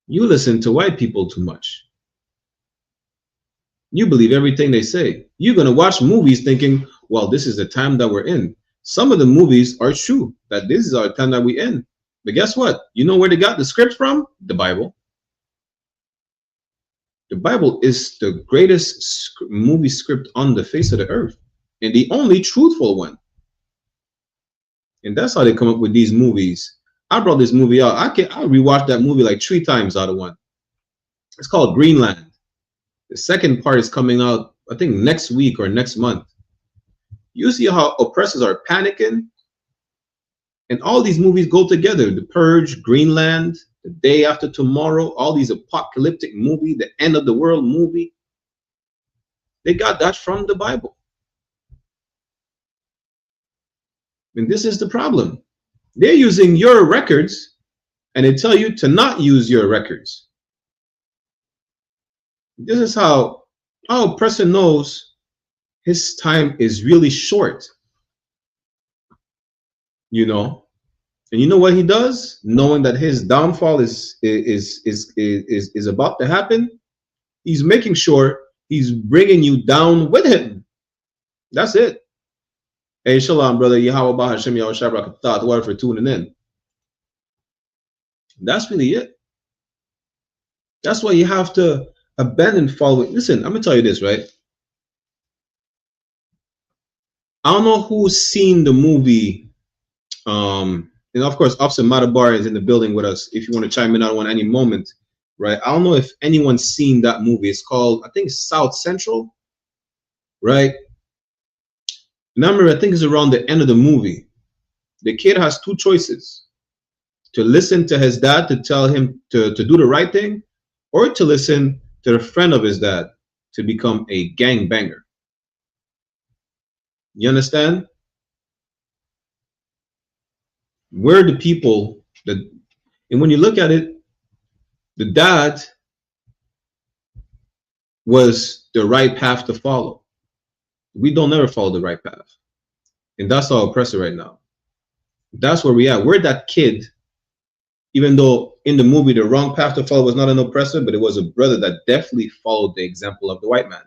You listen to white people too much. You believe everything they say. You're going to watch movies thinking, well, this is the time that we're in. Some of the movies are true, that this is our time that we're in. But guess what? You know where they got the script from? The Bible. The Bible is the greatest movie script on the face of the earth, and the only truthful one. And that's how they come up with these movies. I brought this movie out. I rewatched that movie like 3 times out of 1. It's called Greenland. The second part is coming out, I think, next week or next month. You see how oppressors are panicking? And all these movies go together. The Purge, Greenland, The Day After Tomorrow, all these apocalyptic movies, the end of the world movie. They got that from the Bible. And this is the problem. They're using your records, and they tell you to not use your records. This is how our oppressor knows his time is really short. You know, and you know what he does, knowing that his downfall is about to happen. He's making sure he's bringing you down with him. That's it. Hey, shalom, brother. Yahweh Hashem Yahweh Shabbat Thought. Word for tuning in. That's really it. That's why you have to abandon following. Listen, I'm gonna tell you this, right? I don't know who's seen the movie. And of course, Officer Matabar is in the building with us. If you want to chime in on one any moment, right? I don't know if anyone's seen that movie. It's called, I think, South Central, right? Remember, I think it's around the end of the movie. The kid has 2 choices: to listen to his dad to tell him to do the right thing, or to listen to the friend of his dad to become a gangbanger. You understand? We're the people that, and when you look at it, the dad was the right path to follow. We don't ever follow the right path. And that's our oppressor right now. That's where we are. We're that kid, even though in the movie, the wrong path to follow was not an oppressor, but it was a brother that definitely followed the example of the white man.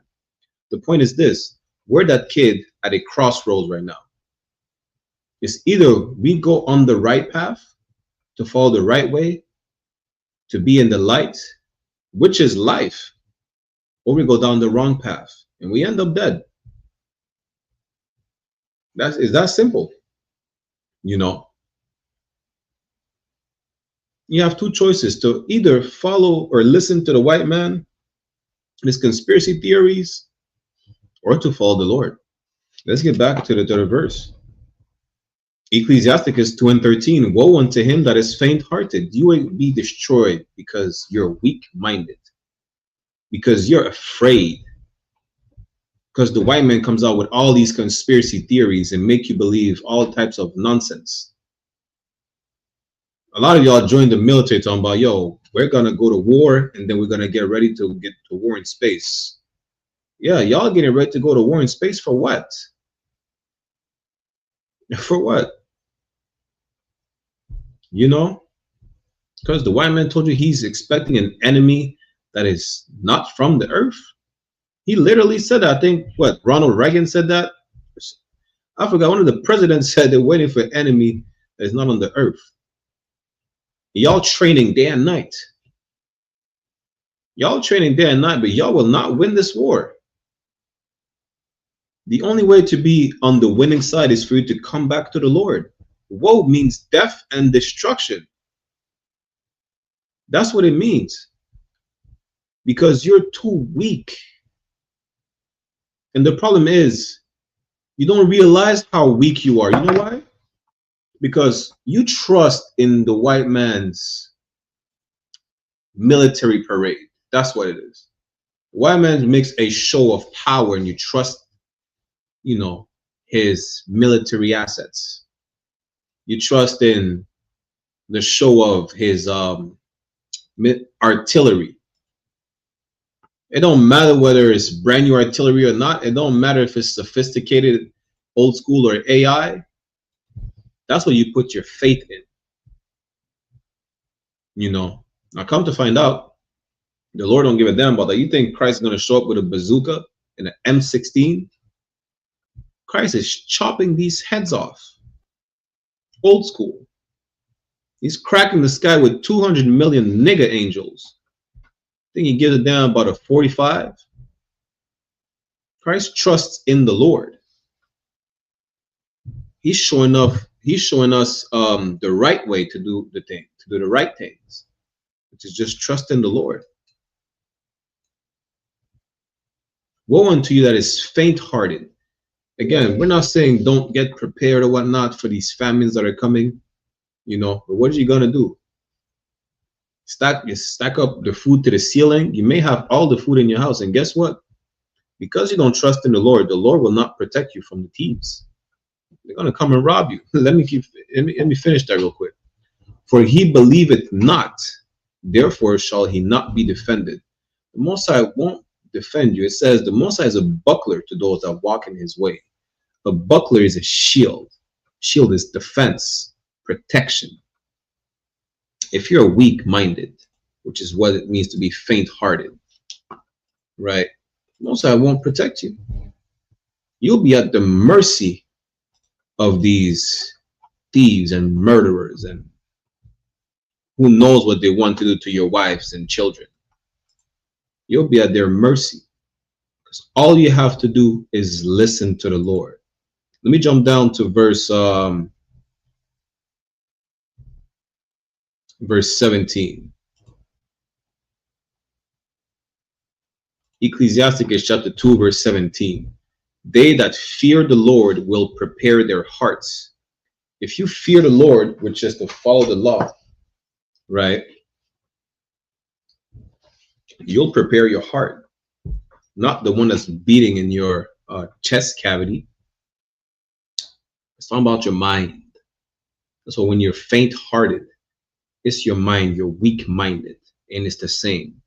The point is this: we're that kid at a crossroads right now. It's either we go on the right path to follow the right way, to be in the light, which is life, or we go down the wrong path and we end up dead. It's that simple. You know, you have 2 choices: to either follow or listen to the white man, his conspiracy theories, or to follow the Lord. Let's get back to the verse. Ecclesiasticus 2:13. Woe unto him that is faint-hearted. You will be destroyed because you're weak-minded, because you're afraid, because the white man comes out with all these conspiracy theories and make you believe all types of nonsense. A lot of y'all joined the military talking about, yo, we're gonna go to war and then we're gonna get ready to get to war in space. Yeah, y'all getting ready to go to war in space for what? For what? You know? Because the white man told you he's expecting an enemy that is not from the earth. He literally said that. I think, what, Ronald Reagan said that? I forgot, one of the presidents said they're waiting for an enemy that is not on the earth. Y'all training day and night. Y'all training day and night, but y'all will not win this war. The only way to be on the winning side is for you to come back to the Lord. Woe means death and destruction. That's what it means. Because you're too weak. And the problem is, you don't realize how weak you are. You know why? Because you trust in the white man's military parade. That's what it is. The white man makes a show of power and you trust, you know, his military assets. You trust in the show of his artillery. It don't matter whether it's brand new artillery or not. It don't matter if it's sophisticated, old school, or AI. That's what you put your faith in. You know, now come to find out, the Lord don't give a damn about that. You think Christ is going to show up with a bazooka and an M16? Christ is chopping these heads off. Old school. He's cracking the sky with 200 million nigga angels. Think he gives a damn about a 45? Christ trusts in the Lord. He's showing us the right way to do the thing, to do the right things, which is just trust in the Lord. Woe unto you that is faint-hearted. Again, we're not saying don't get prepared or whatnot for these famines that are coming, you know, but what are you going to do? Stack up the food to the ceiling. You may have all the food in your house, and guess what? Because you don't trust in the Lord will not protect you from the thieves. They're going to come and rob you. Let me finish that real quick. For he believeth not, therefore shall he not be defended. The Most High won't defend you. It says the Most High is a buckler to those that walk in his way. A buckler is a shield. Shield is defense, protection. If you're weak-minded, which is what it means to be faint-hearted, right? Most High won't protect you. You'll be at the mercy of these thieves and murderers and who knows what they want to do to your wives and children. You'll be at their mercy because all you have to do is listen to the Lord. Let me jump down to verse 17. Ecclesiasticus chapter 2 verse 17. They that fear the Lord will prepare their hearts. If you fear the Lord, which is to follow the law, right? You'll prepare your heart, not the one that's beating in your chest cavity. It's not about your mind. So when you're faint-hearted, it's your mind, you're weak-minded, and it's the same.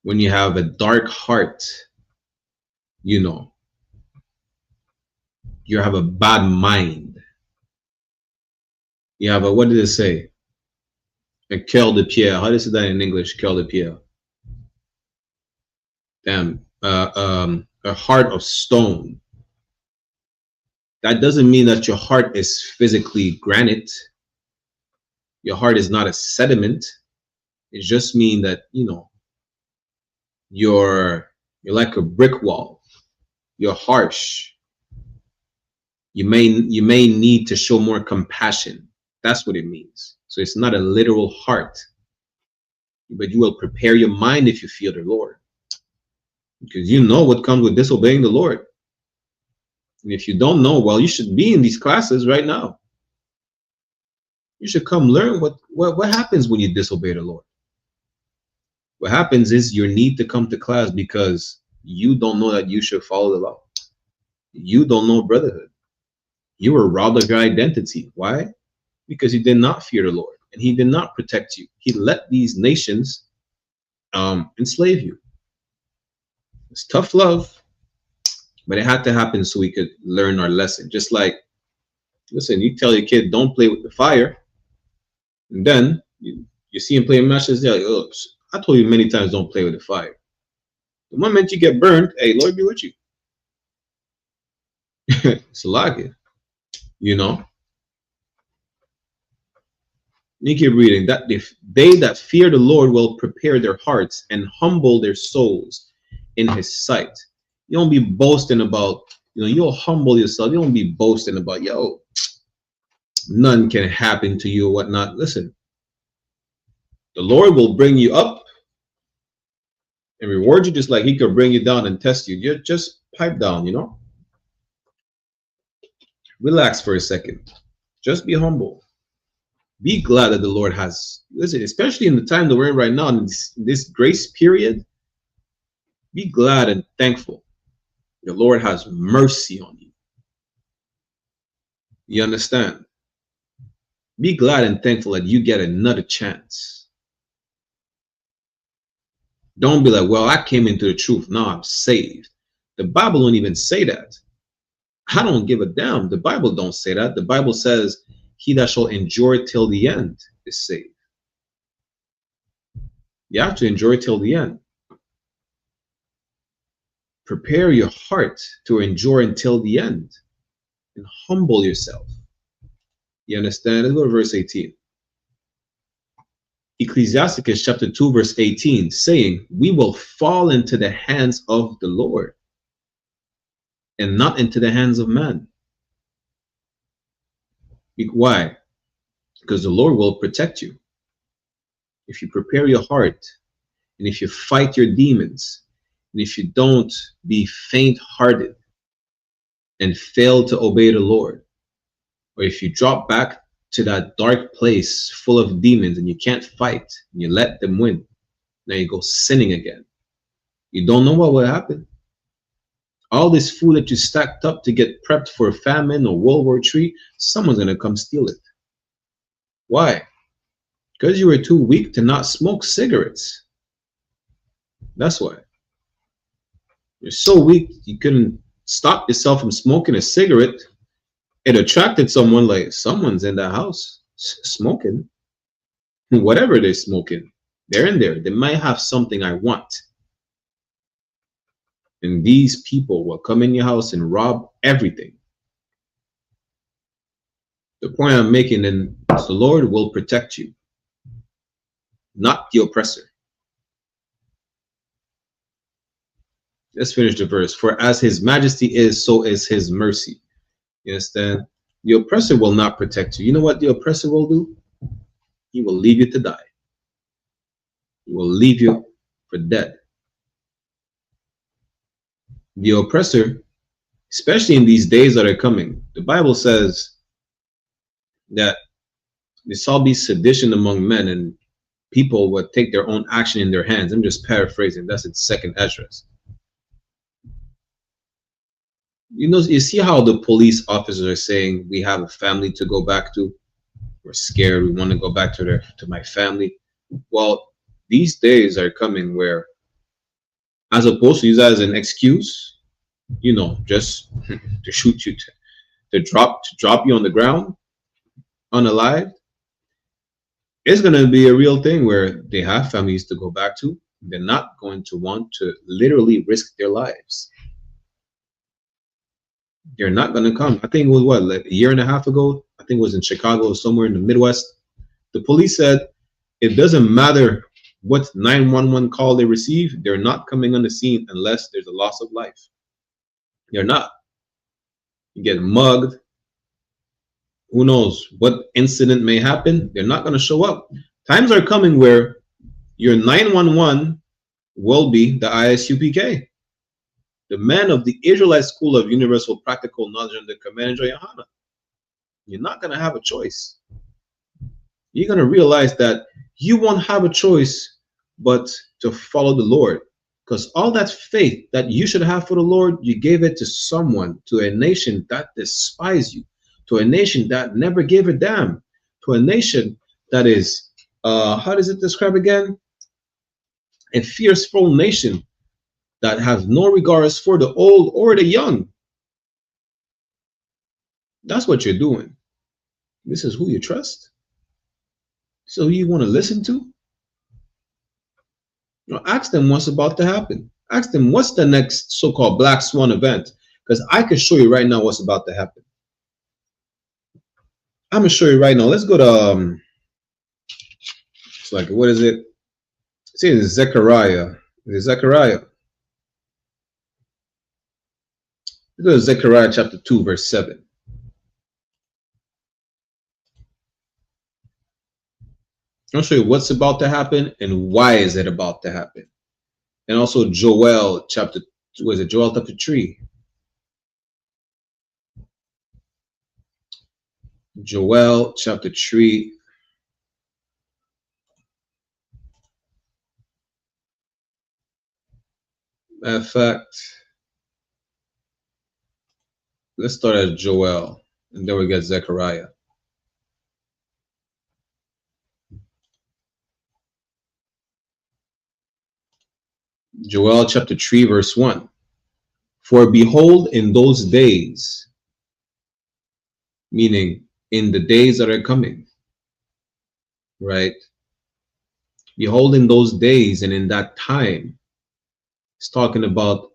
When you have a dark heart, you know, you have a bad mind. You have a, what did it say? A cœur de pierre. How do you say that in English? Cœur de pierre. Damn. A heart of stone. That doesn't mean that your heart is physically granite. Your heart is not a sediment. It just means that, you know, you're like a brick wall. You're harsh. You may need to show more compassion. That's what it means. So it's not a literal heart, but you will prepare your mind if you fear the Lord, because you know what comes with disobeying the Lord. And if you don't know, well, you should be in these classes right now. You should come learn what happens when you disobey the Lord. What happens is you need to come to class because you don't know that you should follow the law. You don't know brotherhood. You were robbed of your identity. Why? Because you did not fear the Lord, and he did not protect you. He let these nations enslave you. It's tough love, but it had to happen so we could learn our lesson. Just like, listen, you tell your kid, don't play with the fire, and then you see him playing matches, they're like, oh, I told you many times, don't play with the fire. The moment you get burned, hey, Lord be with you. It's like it, you know. You keep reading that they that fear the Lord will prepare their hearts and humble their souls in his sight. You don't be boasting about, you'll humble yourself. You don't be boasting about, yo, none can happen to you or whatnot. Listen, the Lord will bring you up and reward you just like he could bring you down and test you. You just pipe down, Relax for a second. Just be humble. Be glad that the Lord has, listen, especially in the time that we're in right now, in this grace period, be glad and thankful. The Lord has mercy on you. You understand? Be glad and thankful that you get another chance. Don't be like, well, I came into the truth. Now I'm saved. The Bible don't even say that. I don't give a damn. The Bible don't say that. The Bible says, he that shall endure till the end is saved. You have to endure till the end. Prepare your heart to endure until the end and humble yourself. You understand? Let's go to verse 18. Ecclesiasticus chapter 2 verse 18 saying, we will fall into the hands of the Lord and not into the hands of man. Why? Because the Lord will protect you. If you prepare your heart, and if you fight your demons, and if you don't be faint-hearted and fail to obey the Lord, or if you drop back to that dark place full of demons and you can't fight, and you let them win, now you go sinning again. You don't know what will happen. All this food that you stacked up to get prepped for a famine or World War III, someone's going to come steal it. Why? Because you were too weak to not smoke cigarettes. That's why. You're so weak you couldn't stop yourself from smoking a cigarette. It attracted someone, like someone's in that house smoking. Whatever they're smoking, they're in there. They might have something I want. And these people will come in your house and rob everything. The point I'm making then is the Lord will protect you, not the oppressor. Let's finish the verse. For as his majesty is, so is his mercy. You understand? The oppressor will not protect you. You know what the oppressor will do? He will leave you to die. He will leave you for dead. The oppressor, especially in these days that are coming, the Bible says that there shall be sedition among men and people will take their own action in their hands. I'm just paraphrasing. That's in 2nd Ezra. You see how the police officers are saying, we have a family to go back to. We're scared. We want to go back to my family. Well, these days are coming where, as opposed to use that as an excuse, just to shoot you, to drop you on the ground, unalive, it's going to be a real thing where they have families to go back to. They're not going to want to literally risk their lives. They're not going to come. I think it was like a year and a half ago. I think it was in Chicago, somewhere in the Midwest. The police said it doesn't matter what 911 call they receive. They're not coming on the scene unless there's a loss of life. They're not. You get mugged. Who knows what incident may happen? They're not going to show up. Times are coming where your 911 will be the ISUPK. The men of the Israelite School of Universal Practical Knowledge under command of YAHANNA. You're not going to have a choice. You're going to realize that you won't have a choice but to follow the Lord. Because all that faith that you should have for the Lord, you gave it to someone, to a nation that despised you, to a nation that never gave a damn. to a nation that is, how does it describe again? A fearful nation that has no regards for the old or the young. That's what you're doing. This is who you trust. So who you want to listen to? You know, ask them what's about to happen. Ask them what's the next so-called Black Swan event, because I can show you right now what's about to happen. I'm gonna show you right now. Let's go to it's like, what is it? It's in Zechariah. Is it Zechariah? Let's go to Zechariah chapter 2, verse 7. I'll show you what's about to happen and why is it about to happen. And also Joel chapter, what is it? Joel chapter 3. Joel chapter 3. Matter of fact, let's start at Joel and then we get Zechariah. Joel chapter 3, verse 1. For behold, in those days, meaning in the days that are coming, right? Behold, in those days and in that time, it's talking about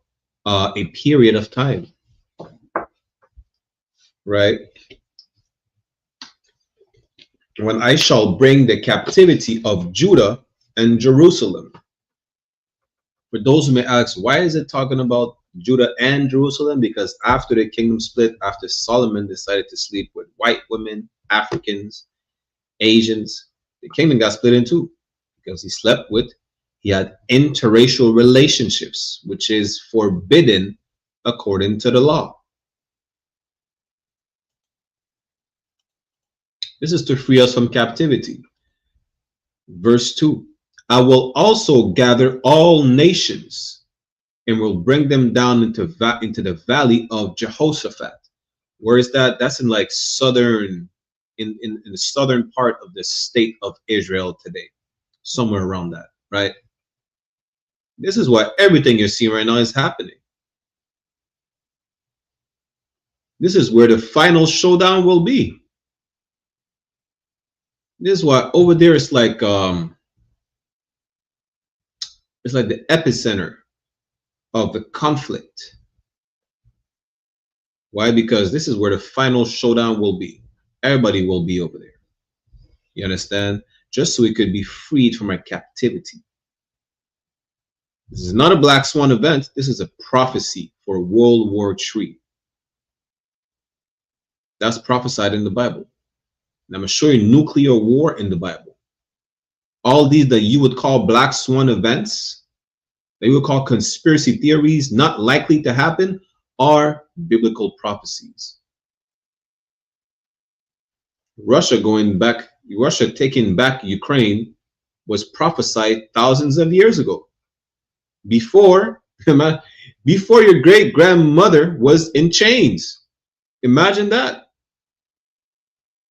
a period of time, right? When I shall bring the captivity of Judah and Jerusalem. For those who may ask, why is it talking about Judah and Jerusalem? Because after the kingdom split, after Solomon decided to sleep with white women, Africans, Asians, the kingdom got split in two because he had interracial relationships, which is forbidden according to the law. This is to free us from captivity. Verse 2. I will also gather all nations and will bring them down into the valley of Jehoshaphat. Where is that? That's in like southern, in the southern part of the state of Israel today, somewhere around that, right? This is why everything you're seeing right now is happening. This is where the final showdown will be. This is why over there it's like the epicenter of the conflict. Why? Because this is where the final showdown will be. Everybody will be over there. You understand? Just so we could be freed from our captivity. This is not a Black Swan event. This is a prophecy for World War III. That's prophesied in the Bible. And I'm going to show you nuclear war in the Bible. All these that you would call Black Swan events, that you would call conspiracy theories not likely to happen, are biblical prophecies. Russia taking back Ukraine was prophesied thousands of years ago. Before your great grandmother was in chains. Imagine that.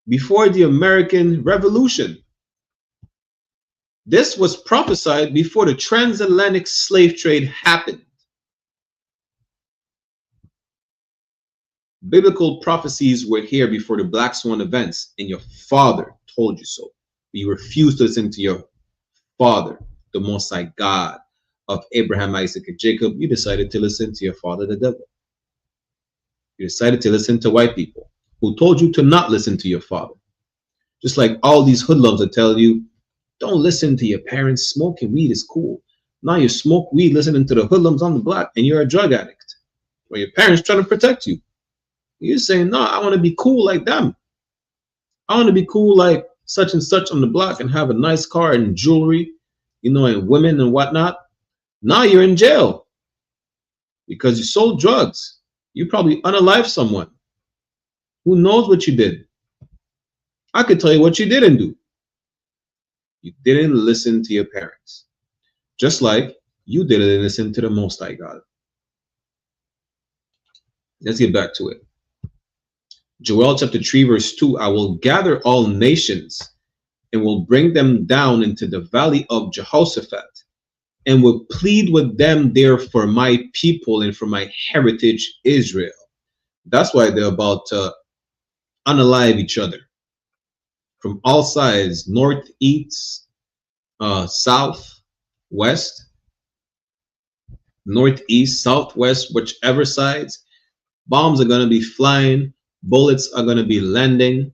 Before the American Revolution. This was prophesied before the transatlantic slave trade happened. Biblical prophecies were here before the Black Swan events, and your father told you so. But you refused to listen to your father, the Most High God of Abraham, Isaac, and Jacob. You decided to listen to your father, the devil. You decided to listen to white people who told you to not listen to your father. Just like all these hoodlums that tell you, don't listen to your parents. Smoking weed is cool. Now you smoke weed listening to the hoodlums on the block and you're a drug addict. Or your parents trying to protect you. You're saying, no, I want to be cool like them. I want to be cool like such and such on the block and have a nice car and jewelry, you know, and women and whatnot. Now you're in jail because you sold drugs. You probably unalived someone. Who knows what you did? I could tell you what you didn't do. You didn't listen to your parents. Just like you didn't listen to the Most High God. Let's get back to it. Joel chapter 3 verse 2, I will gather all nations and will bring them down into the valley of Jehoshaphat and will plead with them there for my people and for my heritage Israel. That's why they're about to unalive each other from all sides, north, east, south, west, northeast, southwest, whichever sides. Bombs are going to be flying, bullets are going to be landing,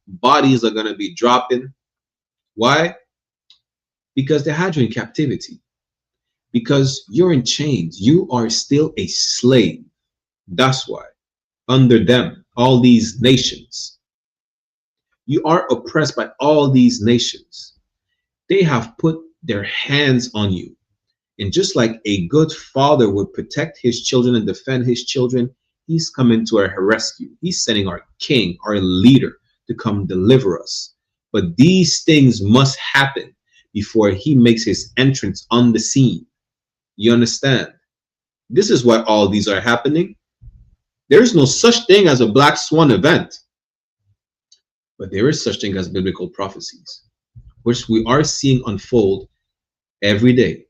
bodies are going to be dropping. Why? Because they had you in captivity. Because you're in chains. You are still a slave. That's why. Under them, all these nations. You are oppressed by all these nations. They have put their hands on you. And just like a good father would protect his children and defend his children, he's coming to our rescue. He's sending our king, our leader, to come deliver us. But these things must happen before he makes his entrance on the scene. You understand? This is why all these are happening. There is no such thing as a black swan event. But there is such thing as biblical prophecies, which we are seeing unfold every day.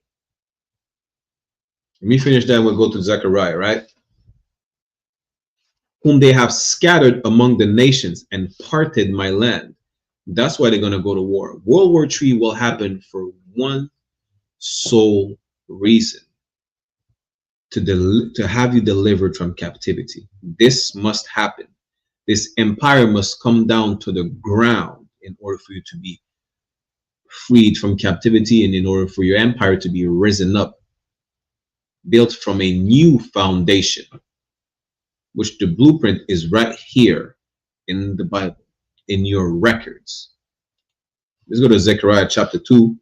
Let me finish that. We'll go to Zechariah, right? Whom they have scattered among the nations and parted my land. That's why they're going to go to war. World War III will happen for one sole reason. To have you delivered from captivity. This must happen. This empire must come down to the ground in order for you to be freed from captivity and in order for your empire to be risen up, built from a new foundation, which the blueprint is right here in the Bible, in your records. Let's go to Zechariah chapter 2.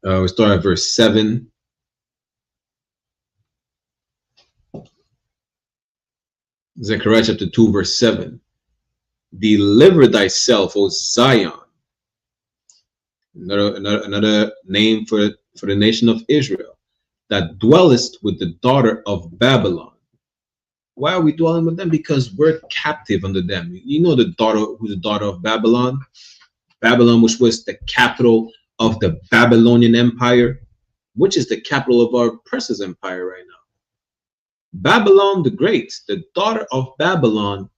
We start at verse 7. Zechariah chapter 2 verse 7. Deliver thyself, O Zion. Another name for the nation of Israel, that dwellest with the daughter of Babylon. Why are we dwelling with them? Because we're captive under them. You know the daughter, who's the daughter of Babylon? Babylon, which was the capital of the Babylonian Empire, which is the capital of our oppressor's empire right now. Babylon the Great, the daughter of Babylon,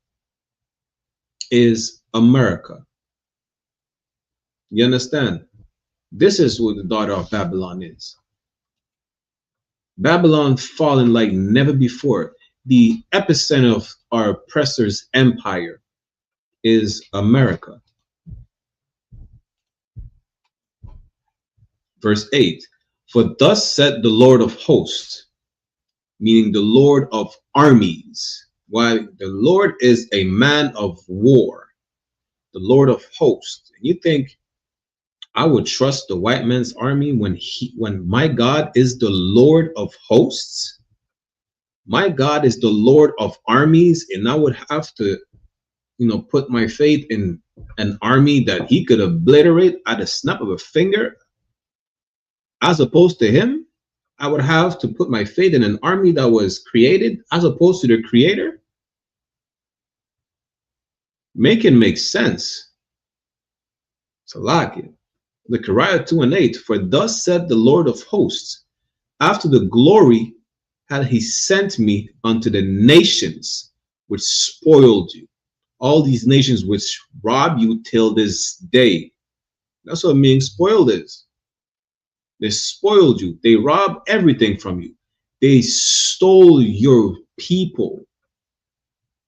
is America. You understand? This is what the daughter of Babylon is. Babylon fallen like never before. The epicenter of our oppressor's empire is America. Verse 8. For thus said the Lord of hosts, meaning the Lord of armies. Why? The Lord is a man of war, the Lord of hosts. And you think I would trust the white man's army when my God is the Lord of hosts? My God is the Lord of armies, and I would have to, put my faith in an army that he could obliterate at a snap of a finger, as opposed to him? I would have to put my faith in an army that was created as opposed to the creator? Make it make sense. So like it. Zechariah 2 and 8. For thus said the Lord of hosts, after the glory had he sent me unto the nations which spoiled you. All these nations which rob you till this day. That's what being spoiled is. They spoiled you. They robbed everything from you. They stole your people.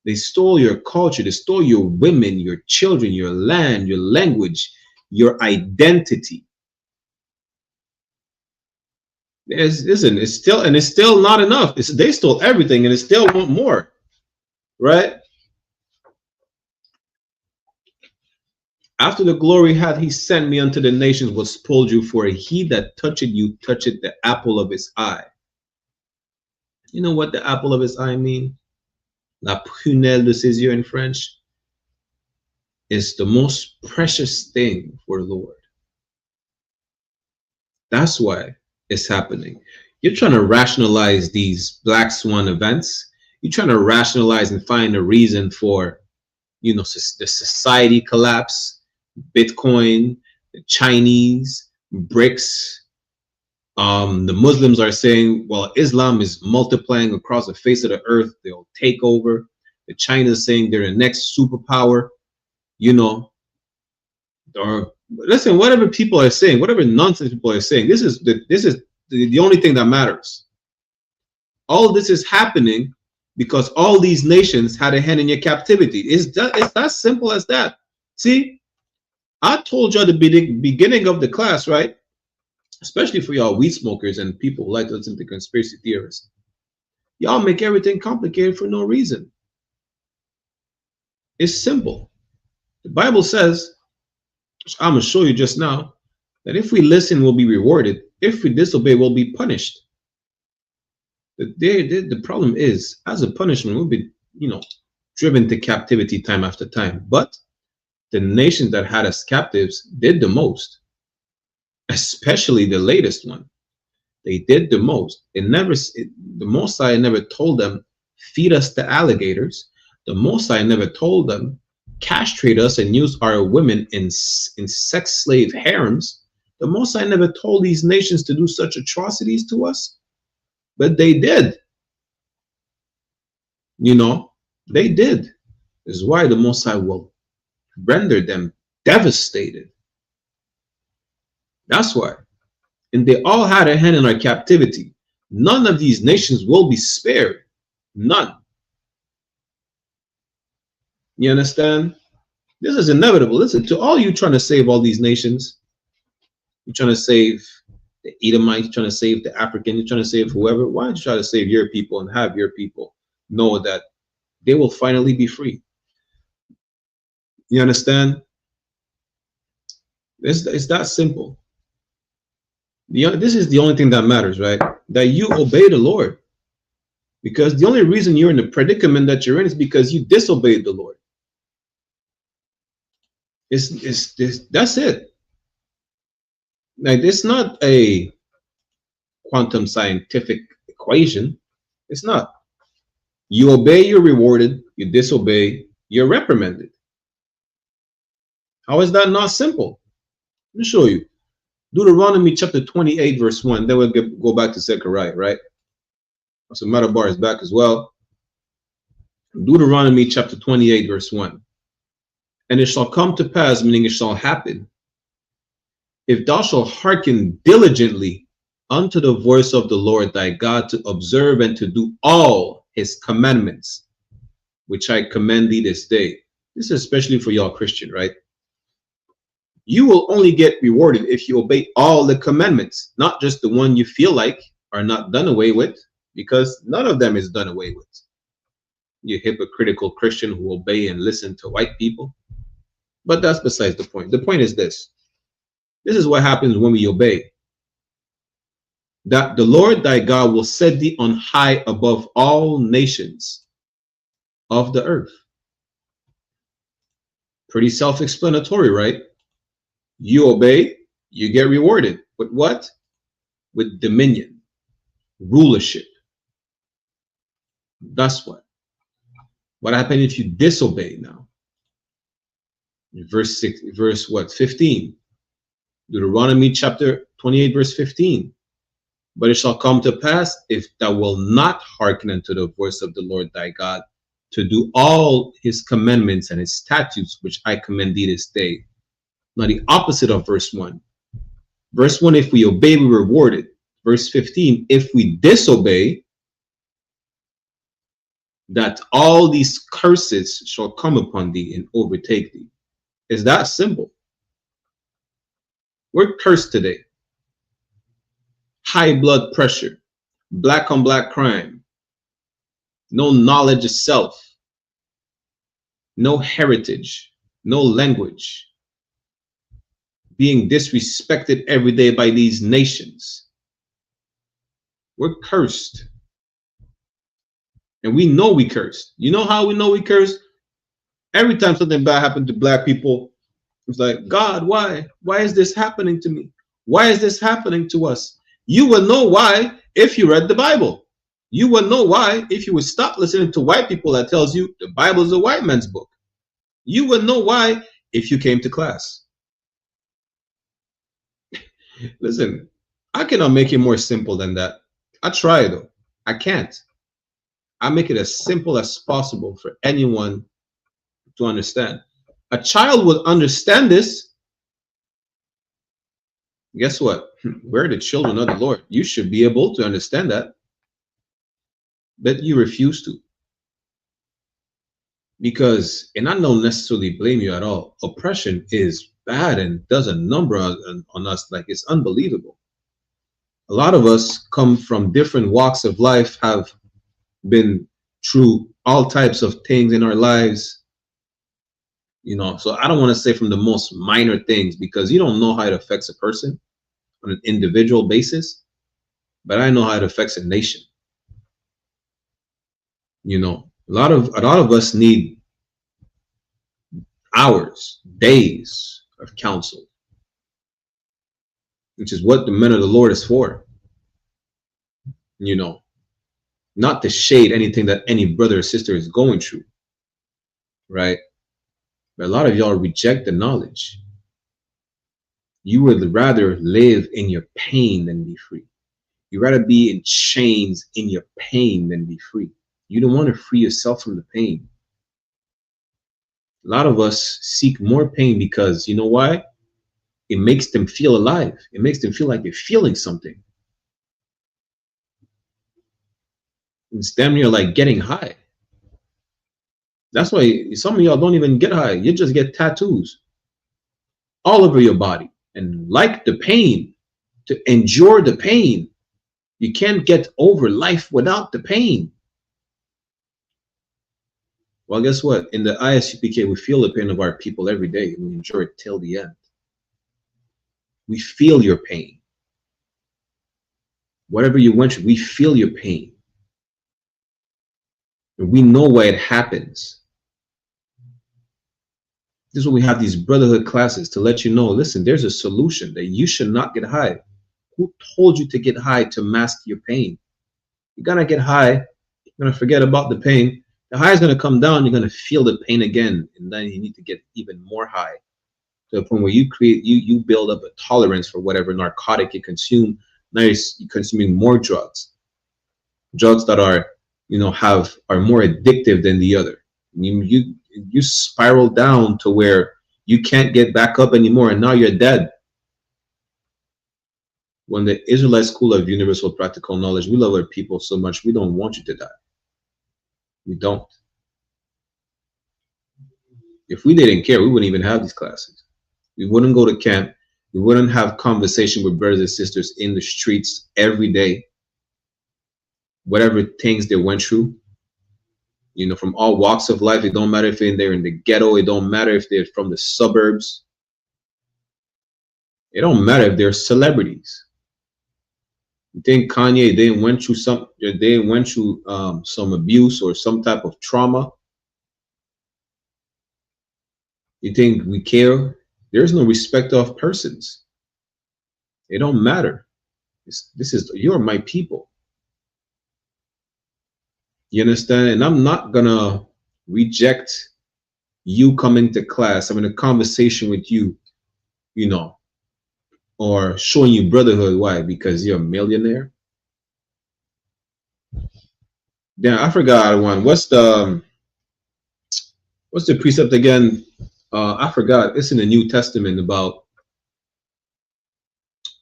They stole your culture. They stole your women, your children, your land, your language, your identity. Listen, it's still not enough. They stole everything and they still want more, right? After the glory had he sent me unto the nations was spoiled you, for he that toucheth you toucheth the apple of his eye. You know what the apple of his eye mean? La prunelle de ses yeux in French. Is the most precious thing for the Lord. That's why it's happening. You're trying to rationalize these black swan events. You're trying to rationalize and find a reason for, you know, the society collapse, Bitcoin, the Chinese, BRICS. The Muslims are saying, well, Islam is multiplying across the face of the earth. They'll take over. The China's saying they're the next superpower, you know. Or listen, whatever people are saying, whatever nonsense people are saying, this is the only thing that matters. All this is happening because all these nations had a hand in your captivity. It's that simple as that. See, I told you at the beginning of the class, right? Especially for y'all weed smokers and people who like to listen to conspiracy theorists. Y'all make everything complicated for no reason. It's simple. The Bible says, I'm going to show you just now, that if we listen, we'll be rewarded. If we disobey, we'll be punished. The problem is, as a punishment, we'll be, you know, driven to captivity time after time. But the nations that had us captives did the most, especially the latest one. They did the most. The Mosai never told them, feed us the alligators. The Mosai never told them, castrate us and use our women in sex slave harems. The Mosai never told these nations to do such atrocities to us, but they did. You know, they did. This is why the Mosai will render them devastated. That's why. And they all had a hand in our captivity. None of these nations will be spared. None. You understand? This is inevitable. Listen, to all you trying to save all these nations, you're trying to save the Edomites, you're trying to save the African, you're trying to save whoever. Why don't you try to save your people and have your people know that they will finally be free? You understand? It's that simple. This is the only thing that matters, right? That you obey the Lord. Because the only reason you're in the predicament that you're in is because you disobeyed the Lord. That's it. Like, it's not a quantum scientific equation. It's not. You obey, you're rewarded. You disobey, you're reprimanded. How is that not simple? Let me show you. Deuteronomy chapter 28, verse 1. Then we'll go back to Zechariah, right? So Matabar is back as well. Deuteronomy chapter 28, verse 1. And it shall come to pass, meaning it shall happen, if thou shalt hearken diligently unto the voice of the Lord thy God, to observe and to do all his commandments, which I command thee this day. This is especially for y'all Christian, right? You will only get rewarded if you obey all the commandments, not just the one you feel like are not done away with, because none of them is done away with. You hypocritical Christian who obey and listen to white people. But that's besides the point. The point is this. This is what happens when we obey. That the Lord thy God will set thee on high above all nations of the earth. Pretty self-explanatory, right? You obey, you get rewarded. With what? With dominion, rulership. That's what. What happens if you disobey now? Verse 15. Deuteronomy chapter 28, verse 15. But it shall come to pass, if thou wilt not hearken unto the voice of the Lord thy God, to do all his commandments and his statutes, which I command thee this day. Now the opposite of verse 1. Verse 1, if we obey, we rewarded. Verse 15, if we disobey, that all these curses shall come upon thee and overtake thee. It's that simple. We're cursed today. High blood pressure, black on black crime, no knowledge of self, no heritage, no language, being disrespected every day by these nations. We're cursed. And we know we cursed. You know how we know we cursed? Every time something bad happened to black people, it's like, God, why? Why is this happening to me? Why is this happening to us? You will know why if you read the Bible. You would know why if you would stop listening to white people that tells you the Bible is a white man's book. You would know why if you came to class. Listen, I cannot make it more simple than that. I try though. I can't. I make it as simple as possible for anyone to understand. A child would understand this. Guess what? We're the children of the Lord. You should be able to understand that. But you refuse to. Because, and I don't necessarily blame you at all, oppression is bad and does a number on us like it's unbelievable. A lot of us come from different walks of life, have been through all types of things in our lives, you know. So I don't want to say from the most minor things, because you don't know how it affects a person on an individual basis, but I know how it affects a nation. You know, a lot of us need hours, days of counsel, which is what the men of the Lord is for. You know, not to shade anything that any brother or sister is going through, right? But a lot of y'all reject the knowledge. You would rather live in your pain than be free. You'd rather be in chains in your pain than be free. You don't want to free yourself from the pain. A lot of us seek more pain because, you know why? It makes them feel alive. It makes them feel like they're feeling something. It's damn near like getting high. That's why some of y'all don't even get high. You just get tattoos all over your body. And like the pain, to endure the pain. You can't get over life without the pain. Well, guess what? In the ISUPK, we feel the pain of our people every day, and we endure it till the end. We feel your pain. Whatever you went through, we feel your pain. And we know why it happens. This is why we have these brotherhood classes, to let you know, listen, there's a solution, that you should not get high. Who told you to get high to mask your pain? You're gonna get high, you're gonna forget about the pain. The high is gonna come down, you're gonna feel the pain again, and then you need to get even more high, to the point where you build up a tolerance for whatever narcotic you consume. Now you're consuming more drugs that are, you know, are more addictive than the other. You spiral down to where you can't get back up anymore, and now you're dead. When the Israelite School of Universal Practical Knowledge, we love our people so much, we don't want you to die. We don't. If we didn't care, we wouldn't even have these classes. We wouldn't go to camp. We wouldn't have conversation with brothers and sisters in the streets every day. Whatever things they went through, you know, from all walks of life. It don't matter if they're in the ghetto. It don't matter if they're from the suburbs. It don't matter if they're celebrities. You think Kanye, they went through some abuse or some type of trauma? You think we care? There's no respect of persons. It don't matter. You're my people. You understand? And I'm not gonna reject you coming to class, having a conversation with you, you know, or showing you brotherhood. Why? Because you're a millionaire? Damn, I forgot one. What's the precept again? I forgot. It's in the New Testament about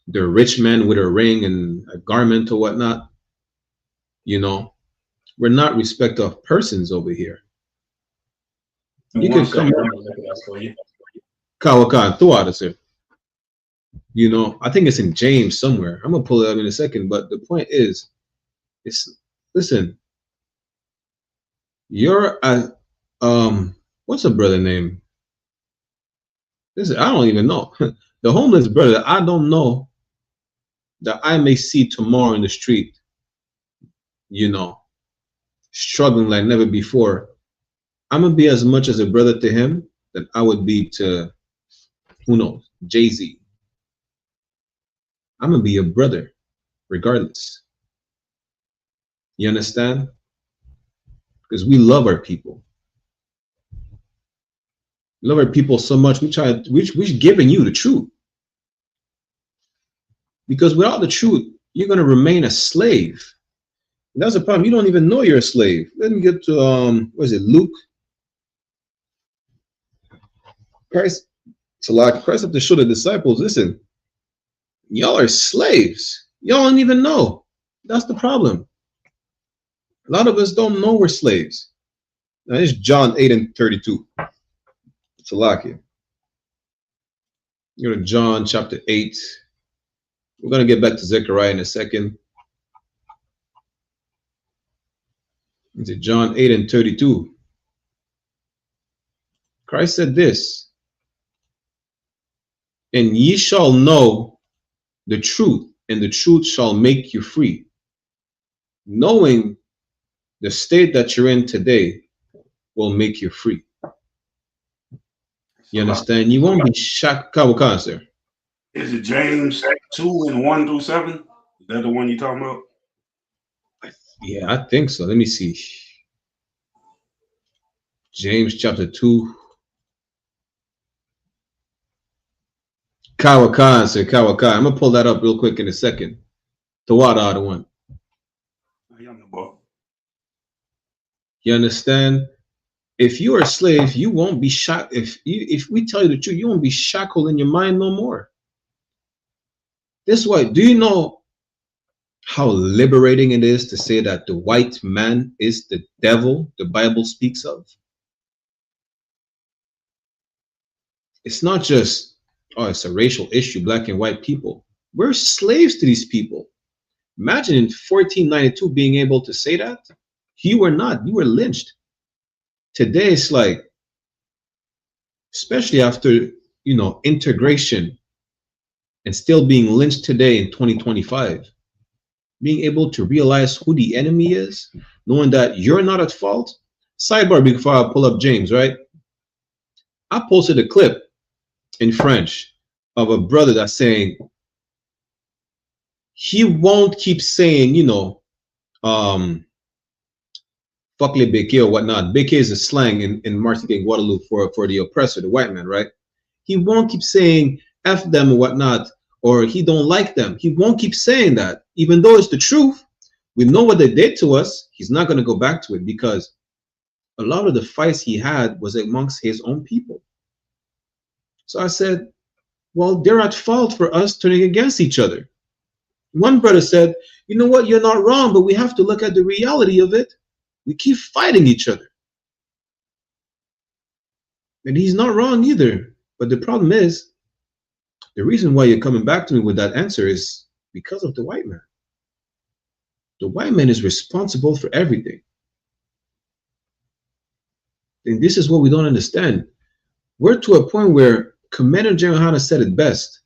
the rich man with a ring and a garment or whatnot. You know, we're not respect of persons over here. You can come Kawakan, throw out of here. You know, I think it's in James somewhere. I'm gonna pull it up in a second, but the point is, listen, you're a what's a brother name? Listen, I don't even know. The homeless brother, I don't know, that I may see tomorrow in the street, you know, struggling like never before. I'm gonna be as much as a brother to him that I would be to, who knows, Jay-Z. I'm gonna be a brother regardless. You understand? Because we love our people. We love our people so much. We're giving you the truth. Because without the truth, you're going to remain a slave. And that's the problem. You don't even know you're a slave. Let me get to what is it, Luke? Christ have to show the disciples, listen, y'all are slaves. Y'all don't even know. That's the problem. A lot of us don't know we're slaves. Now it's John 8:32. It's a lock here. Go to John chapter 8. We're going to get back to Zechariah in a second. It's John 8:32. Christ said this, and ye shall know the truth, and the truth shall make you free. Knowing the state that you're in today will make you free. You understand? You won't be shocked. Sir. Is it James 2:1-7? Is that the one you talking about? Yeah, I think so. Let me see. James chapter 2. Kawakan, sir, Kawakan. I'm gonna pull that up real quick in a second. The water, the one. You understand? If you are a slave, you won't be shackled. If we tell you the truth, you won't be shackled in your mind no more. This is why. Do you know how liberating it is to say that the white man is the devil the Bible speaks of? It's not just, oh, it's a racial issue, black and white people. We're slaves to these people. Imagine in 1492 being able to say that. You were not. You were lynched. Today it's like, especially after, integration and still being lynched today in 2025, being able to realize who the enemy is, knowing that you're not at fault. Sidebar before I pull up James, right? I posted a clip in French of a brother that's saying he won't keep saying, fuck les béquets or whatnot. Béquets is a slang in Martinique and Guadeloupe for the oppressor, the white man, right? He won't keep saying F them or whatnot, or he don't like them. He won't keep saying that. Even though it's the truth, we know what they did to us. He's not going to go back to it because a lot of the fights he had was amongst his own people. So I said, well, they're at fault for us turning against each other. One brother said, you know what, you're not wrong, but we have to look at the reality of it. We keep fighting each other. And he's not wrong either. But the problem is, the reason why you're coming back to me with that answer is because of the white man. The white man is responsible for everything. And this is what we don't understand. We're to a point where Commander General YAHANNA said it best.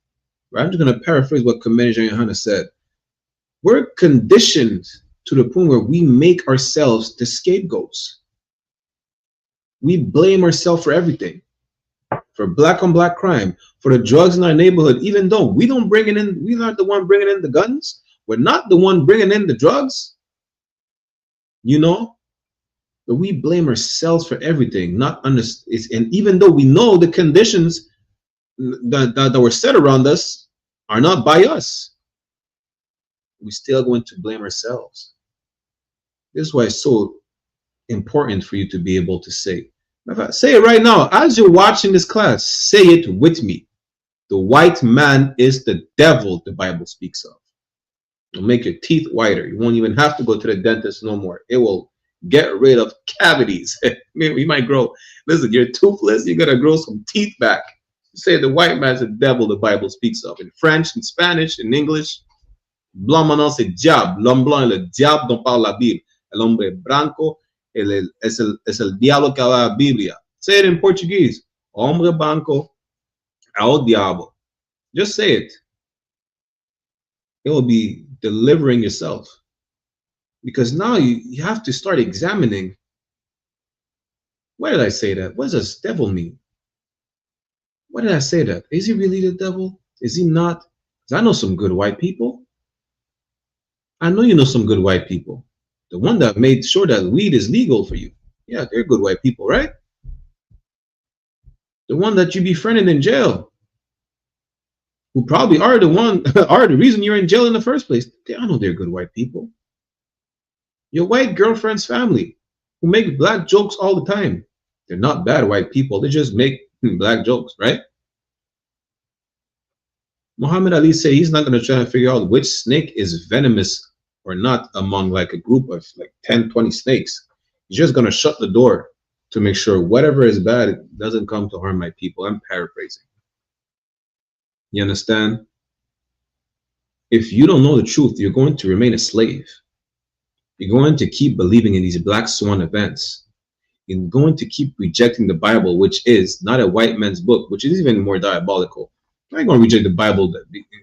Right? I'm just going to paraphrase what Commander General YAHANNA said. We're conditioned to the point where we make ourselves the scapegoats. We blame ourselves for everything. For black on black crime, for the drugs in our neighborhood, even though we don't bring it in, we're not the one bringing in the guns. We're not the one bringing in the drugs. But we blame ourselves for everything. And even though we know the conditions that were set around us are not by us, we still going to blame ourselves. This is why it's so important for you to be able to say. Say it right now. As you're watching this class, say it with me. The white man is the devil the Bible speaks of. It'll make your teeth whiter. You won't even have to go to the dentist no more. It will get rid of cavities. You might grow. Listen, you're toothless. You're going to grow some teeth back. Say the white man is the devil the Bible speaks of. In French, in Spanish, in English. Blanc maintenant c'est diable. L'homme blanc est le diable dont parle la Bible. El hombre blanco es el diablo que habla la Biblia. Say it in Portuguese. Hombre blanco é o diabo. Just say it. It will be delivering yourself. Because now you have to start examining. Why did I say that? What does this devil mean? Why did I say that? Is he really the devil? Is he not? Because I know some good white people. I know you know some good white people. The one that made sure that weed is legal for you. Yeah, they're good white people, right? The one that you befriended in jail, who probably are the reason you're in jail in the first place. I know they're good white people. Your white girlfriend's family, who make black jokes all the time. They're not bad white people. They just make black jokes, right? Muhammad Ali said he's not going to try to figure out which snake is venomous or not among like a group of like 10, 20 snakes. He's just going to shut the door to make sure whatever is bad doesn't come to harm my people. I'm paraphrasing. You understand? If you don't know the truth, you're going to remain a slave. You're going to keep believing in these black swan events. You're going to keep rejecting the Bible, which is not a white man's book, which is even more diabolical. I ain't gonna reject the Bible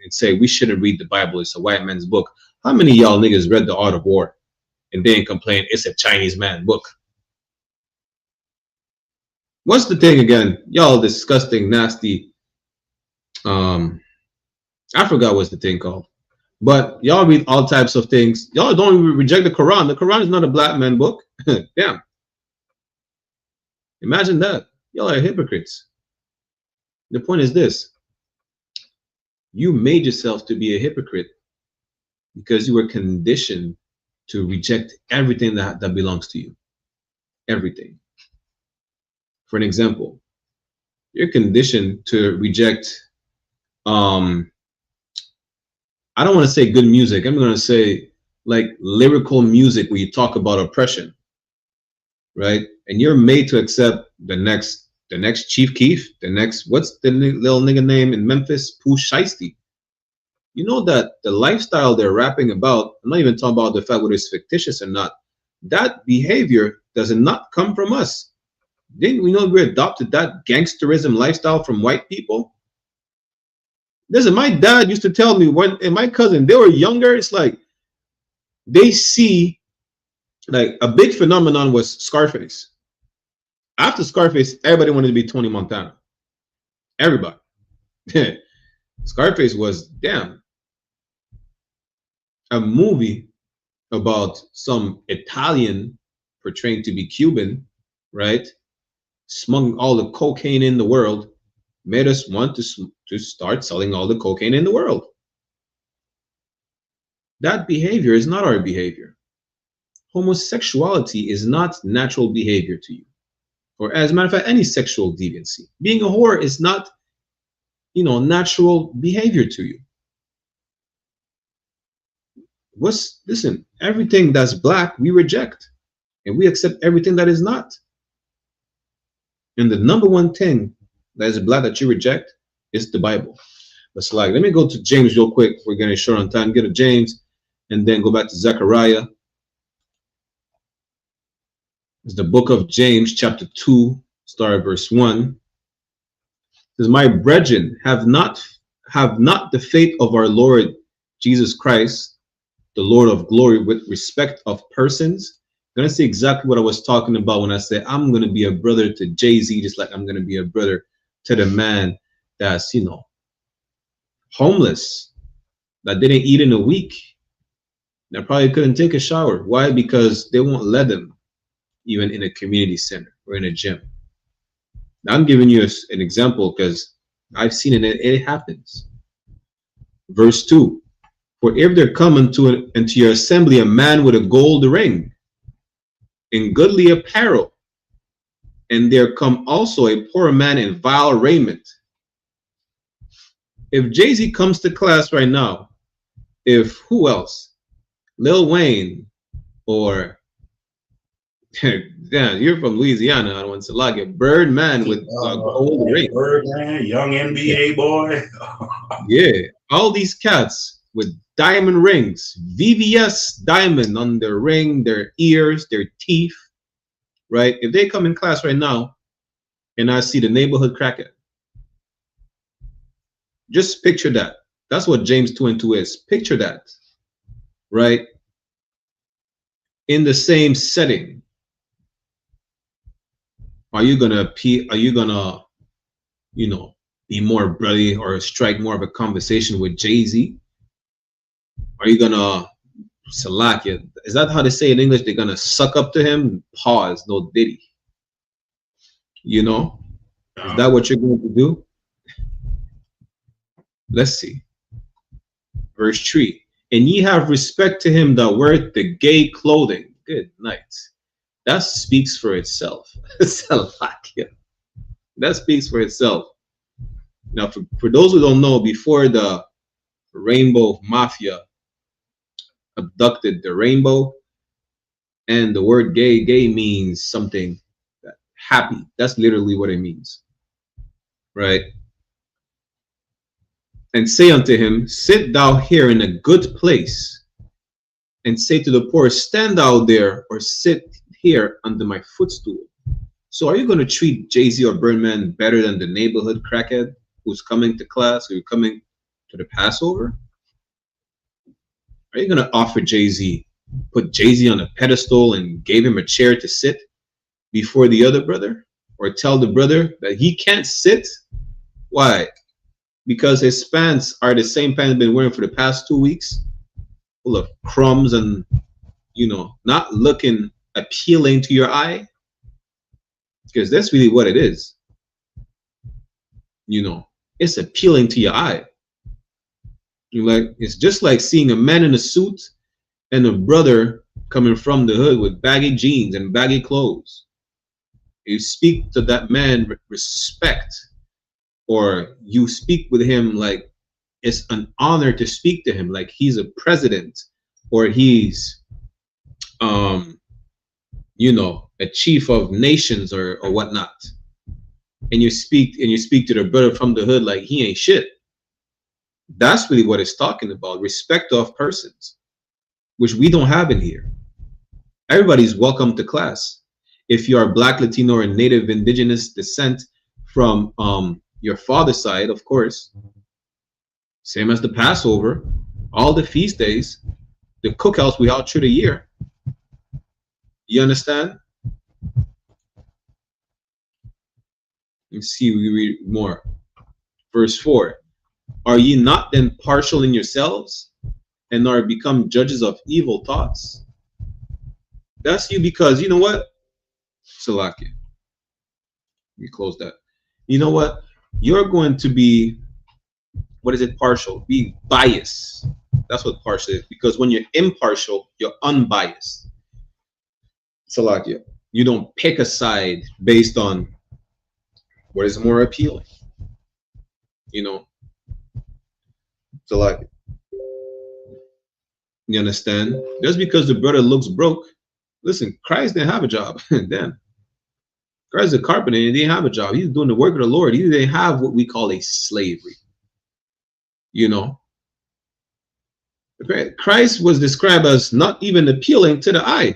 and say we shouldn't read the Bible. It's a white man's book. How many of y'all niggas read The Art of War and they ain't complain it's a Chinese man book? What's the thing again? Y'all disgusting, nasty. I forgot what's the thing called. But y'all read all types of things. Y'all don't even reject the Quran. The Quran is not a black man book. Damn. Imagine that. Y'all are hypocrites. The point is this. You made yourself to be a hypocrite because you were conditioned to reject everything that belongs to you. Everything. For an example, you're conditioned to reject, I don't want to say good music. I'm going to say like lyrical music where you talk about oppression, right? And you're made to accept the next Chief Keef, the next, what's the little nigga name in Memphis? Pooh Shiesty. You know that the lifestyle they're rapping about, I'm not even talking about the fact whether it's fictitious or not, that behavior does not come from us. Didn't we know we adopted that gangsterism lifestyle from white people? Listen, my dad used to tell me and my cousin, they were younger, it's like they see, like a big phenomenon was Scarface. After Scarface, everybody wanted to be Tony Montana. Everybody. Scarface was, damn, a movie about some Italian portraying to be Cuban, right? Smuggling all the cocaine in the world, made us want to start selling all the cocaine in the world. That behavior is not our behavior. Homosexuality is not natural behavior to you. Or as a matter of fact, any sexual deviancy. Being a whore is not, natural behavior to you. Listen, everything that's black, we reject. And we accept everything that is not. And the number one thing that is black that you reject is the Bible. But so let me go to James real quick. We're getting short on time. Get to James and then go back to Zechariah. It's the book of James, chapter 2, start at verse 1. It says, my brethren, have not the faith of our Lord Jesus Christ, the Lord of glory, with respect of persons. I'm going to say exactly what I was talking about when I said I'm going to be a brother to Jay-Z, just like I'm going to be a brother to the man that's, homeless, that didn't eat in a week, that probably couldn't take a shower. Why? Because they won't let them. Even in a community center or in a gym. Now, I'm giving you an example because I've seen it. It happens. Verse 2. For if there come into your assembly a man with a gold ring in goodly apparel, and there come also a poor man in vile raiment. If Jay-Z comes to class right now, if who else? Lil Wayne or damn, you're from Louisiana. I don't want to like it. Birdman with gold ring. Birdman, young NBA boy. Yeah, all these cats with diamond rings, VVS diamond on their ring, their ears, their teeth, right? If they come in class right now and I see the neighborhood crackhead, just picture that. That's what James 2 and 2 is. Picture that, right? In the same setting. Are you gonna be more brotherly or strike more of a conversation with Jay-Z? Are you gonna Salakia. Is that how they say in English? They're gonna suck up to him? Pause. No diddy. You know? Is that what you're going to do? Let's see. Verse 3. And ye have respect to him that weareth the gay clothing. Good night. That speaks for itself. Salakia. That speaks for itself. Now, for those who don't know, before the Rainbow Mafia abducted the rainbow, and the word gay means something happy. That's literally what it means, right? And say unto him, sit thou here in a good place, and say to the poor, stand thou there, or sit here under my footstool. So are you going to treat Jay-Z or Birdman better than the neighborhood crackhead who's coming to class, or coming to the Passover? Are you going to offer Jay-Z, put Jay-Z on a pedestal and gave him a chair to sit before the other brother? Or tell the brother that he can't sit? Why? Because his pants are the same pants he's been wearing for the past 2 weeks, full of crumbs and, you know, not looking appealing to your eye? Because that's really what it is. You know, it's appealing to your eye. You like, it's just like seeing a man in a suit and a brother coming from the hood with baggy jeans and baggy clothes. You speak to that man with respect, or you speak with him like it's an honor to speak to him, like he's a president, or he's you know, a chief of nations or whatnot. And you speak to the brother from the hood like he ain't shit. That's really what it's talking about. Respect of persons, which we don't have in here. Everybody's welcome to class. If you are Black, Latino, or Native Indigenous descent from your father's side, of course, same as the Passover, all the feast days, the cookouts we all through the year. You understand? Let's see, we read more. Verse 4. Are ye not then partial in yourselves, and are become judges of evil thoughts? That's you, because you know what? Salakia. We close that. You know what? You're going to be, what is it, partial? Be biased. That's what partial is. Because when you're impartial, you're unbiased. Salakia. You don't pick a side based on what is more appealing. You know? Salakia. You understand? Just because the brother looks broke, listen, Christ didn't have a job. Damn. Christ is a carpenter and he didn't have a job. He's doing the work of the Lord. He didn't have what we call a slavery. You know? Christ was described as not even appealing to the eye.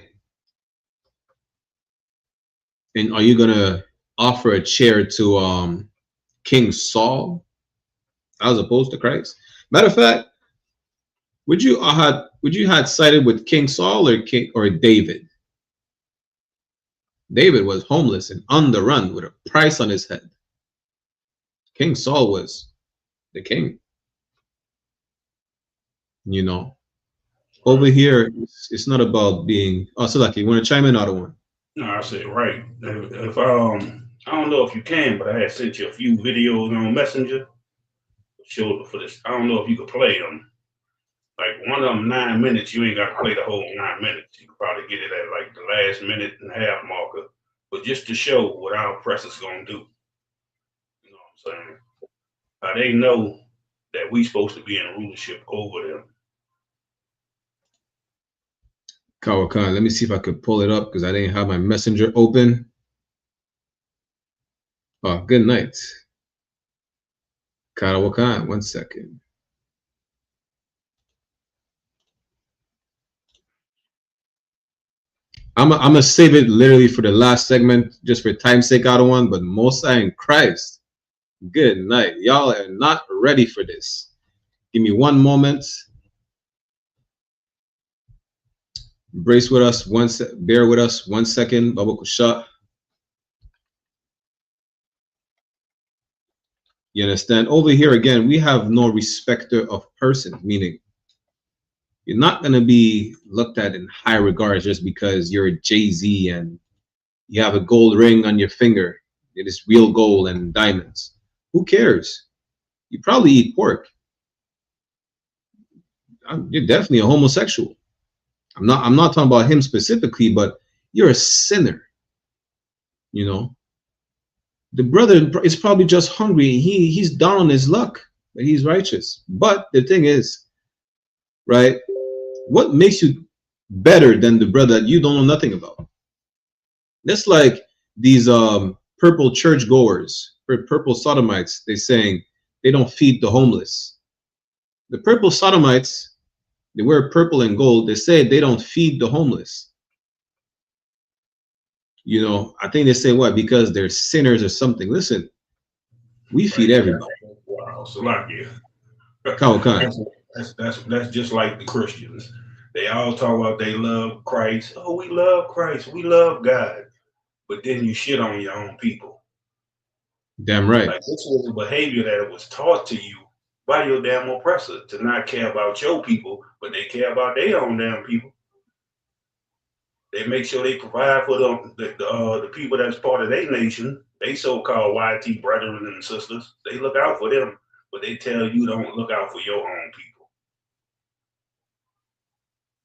And are you gonna offer a chair to King Saul as opposed to Christ? Matter of fact, would you had sided with King Saul or David? David was homeless and on the run with a price on his head. King Saul was the king. You know, over here, it's not about being. Oh, so lucky. You want to chime in, other one? No, I said right. If I don't know if you can, but I had sent you a few videos on Messenger. Showed for this. I don't know if you could play them. Like one of them 9 minutes, you ain't got to play the whole 9 minutes. You could probably get it at like the last minute and a half marker, but just to show what our oppressors gonna do. You know what I'm saying? They know that we supposed to be in rulership over them. Kawakan, let me see if I could pull it up because I didn't have my Messenger open. Oh, good night. Kawakan, 1 second. I'm gonna save it literally for the last segment, just for time's sake, out of one. But Mosai and Christ, good night. Y'all are not ready for this. Give me 1 moment. Brace with us. Bear with us 1 second. Baba Kusha. You understand? Over here again, we have no respecter of person, meaning You're not going to be looked at in high regards just because you're a Jay-Z and you have a gold ring on your finger. It is real gold and diamonds. Who cares? You probably eat pork. You're definitely a homosexual. I'm not talking about him specifically, but you're a sinner. You know, the brother is probably just hungry. He's down on his luck, but he's righteous. But the thing is, right, what makes you better than the brother that you don't know nothing about? That's like these purple churchgoers, purple sodomites. They're saying they don't feed the homeless. The purple sodomites, they wear purple and gold. They say they don't feed the homeless. You know, I think they say what? Because they're sinners or something. Listen, we feed everybody. Wow, so like you. Khan. That's just like the Christians. They all talk about they love Christ. Oh, we love Christ. We love God. But then you shit on your own people. Damn right. Like this was a behavior that was taught to you by your damn oppressor to not care about your people, but they care about their own damn people. They make sure they provide for the people that's part of their nation. They so-called YT brethren and sisters. They look out for them, but they tell you don't look out for your own people.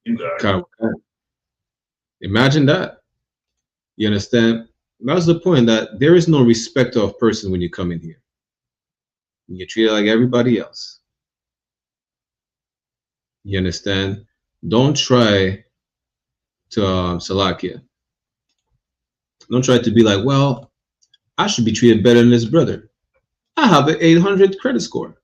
You got it. Imagine that. You understand? That's the point, that there is no respect of person when you come in here. You're treated like everybody else. You understand? Don't try to Salakia. Don't try to be like, well, I should be treated better than this brother. I have an 800 credit score.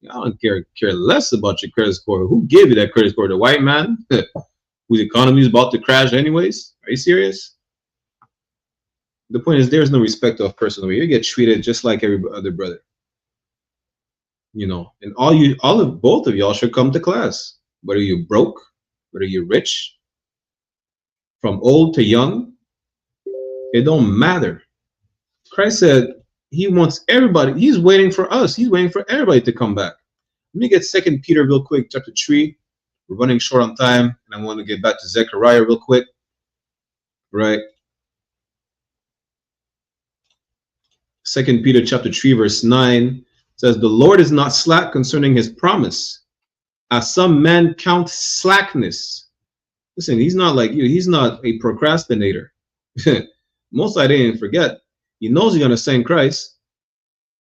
I don't care less about your credit score. Who gave you that credit score? The white man whose economy is about to crash anyways? Are you serious? The point is, there's no respect of person over here. You get treated just like every other brother. You know, and both of y'all should come to class. Whether you're broke, whether you're rich, from old to young, it don't matter. Christ said he wants everybody. He's waiting for us. He's waiting for everybody to come back. Let me get 2 Peter real quick, chapter 3. We're running short on time, and I want to get back to Zechariah real quick. Right? 2 Peter chapter 3, verse 9 says, the Lord is not slack concerning his promise, as some men count slackness. Listen, he's not like you. He's not a procrastinator. Most I didn't forget. He knows he's going to send Christ.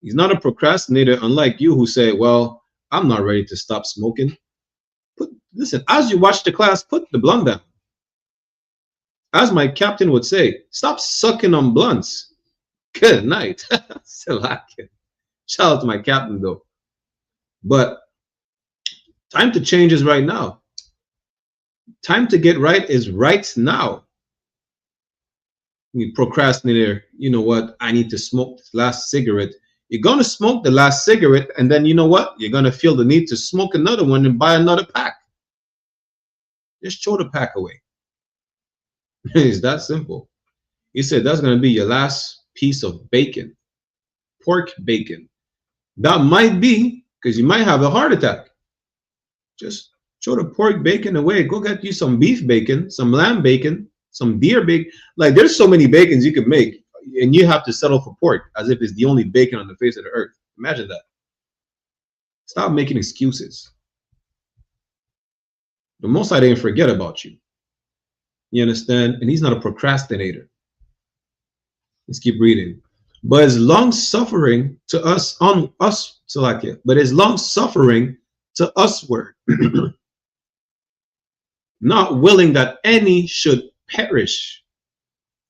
He's not a procrastinator, unlike you who say, well, I'm not ready to stop smoking. Listen, as you watch the class, put the blunt down. As my captain would say, stop sucking on blunts. Good night. Shout out to my captain, though. But time to change is right now. Time to get right is right now. You procrastinator, you know what? I need to smoke this last cigarette. You're going to smoke the last cigarette, and then you know what? You're going to feel the need to smoke another one and buy another pack. Just throw the pack away. It's that simple. He said that's going to be your last piece of bacon, pork bacon. That might be because you might have a heart attack. Just throw the pork bacon away. Go get you some beef bacon, some lamb bacon, some deer bacon. Like, there's so many bacons you can make, and you have to settle for pork as if it's the only bacon on the face of the earth. Imagine that. Stop making excuses. The Most High didn't forget about you. You understand? And he's not a procrastinator. Let's keep reading. But his long suffering to us, on us, Salakia, but his long suffering to usward, not willing that any should perish.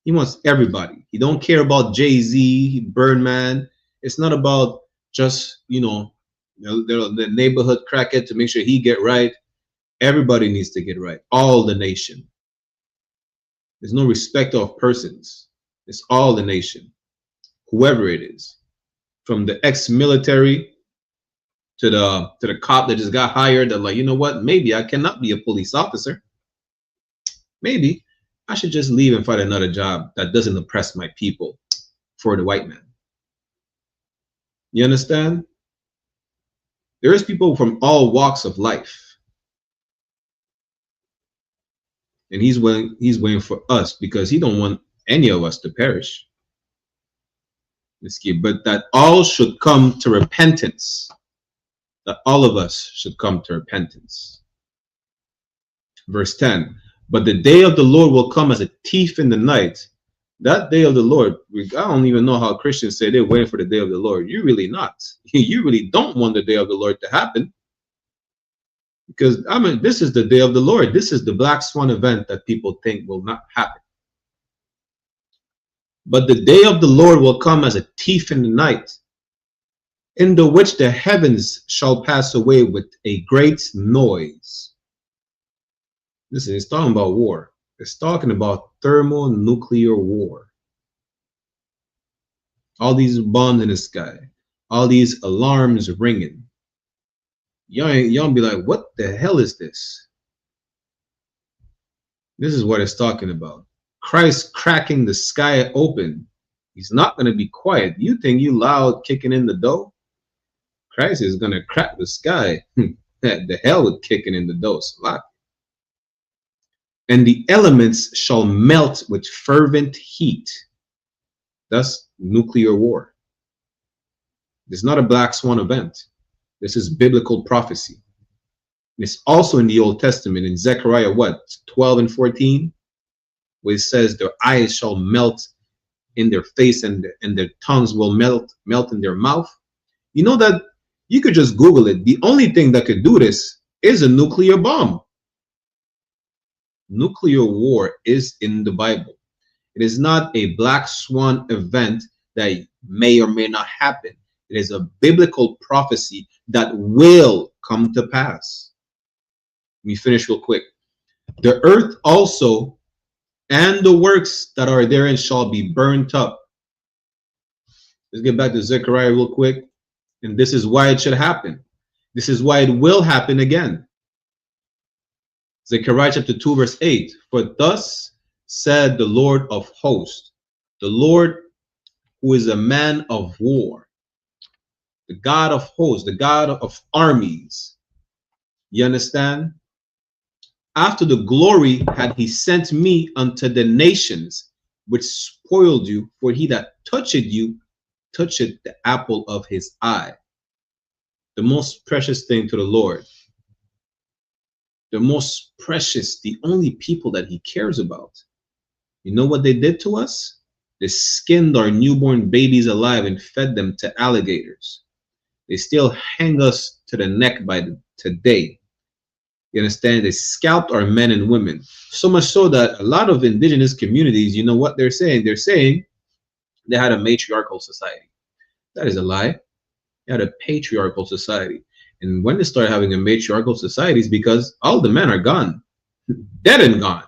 He wants everybody. He don't care about Jay-Z, Birdman. It's not about just, the neighborhood crackhead to make sure he get right. Everybody needs to get right. All the nation. There's no respect of persons. It's all the nation. Whoever it is. From the ex-military to the cop that just got hired, that like, you know what? Maybe I cannot be a police officer. Maybe I should just leave and find another job that doesn't oppress my people for the white man. You understand? There is people from all walks of life. And he's waiting for us because he don't want any of us to perish. But that all should come to repentance. That all of us should come to repentance. Verse 10. But the day of the Lord will come as a thief in the night. That day of the Lord, I don't even know how Christians say they're waiting for the day of the Lord. You're really not. You really don't want the day of the Lord to happen. Because, I mean, this is the day of the Lord. This is the black swan event that people think will not happen. But the day of the Lord will come as a thief in the night, in the which the heavens shall pass away with a great noise. Listen, it's talking about war. It's talking about thermonuclear war. All these bombs in the sky, all these alarms ringing. Y'all be like, what the hell is this? This is what it's talking about. Christ cracking the sky open. He's not going to be quiet. You think you loud kicking in the door? Christ is going to crack the sky. The hell with kicking in the door. And the elements shall melt with fervent heat. That's nuclear war. It's not a black swan event. This is biblical prophecy. It's also in the Old Testament in Zechariah 12 and 14, where it says their eyes shall melt in their face and their tongues will melt in their mouth. You know that you could just Google it. The only thing that could do this is a nuclear bomb. Nuclear war is in the Bible. It is not a black swan event that may or may not happen. It is a biblical prophecy that will come to pass. Let me finish real quick. The earth also and the works that are therein shall be burnt up. Let's get back to Zechariah real quick. And this is why it should happen. This is why it will happen again. Zechariah chapter 2 verse 8. For thus said the Lord of hosts, the Lord who is a man of war, the God of hosts, the God of armies. You understand? After the glory had he sent me unto the nations, which spoiled you, for he that toucheth you, toucheth the apple of his eye. The most precious thing to the Lord. The most precious, the only people that he cares about. You know what they did to us? They skinned our newborn babies alive and fed them to alligators. They still hang us to the neck by today. You understand? They scalped our men and women. So much so that a lot of indigenous communities, you know what they're saying? They're saying they had a matriarchal society. That is a lie. They had a patriarchal society. And when they started having a matriarchal society, it's because all the men are gone. Dead and gone.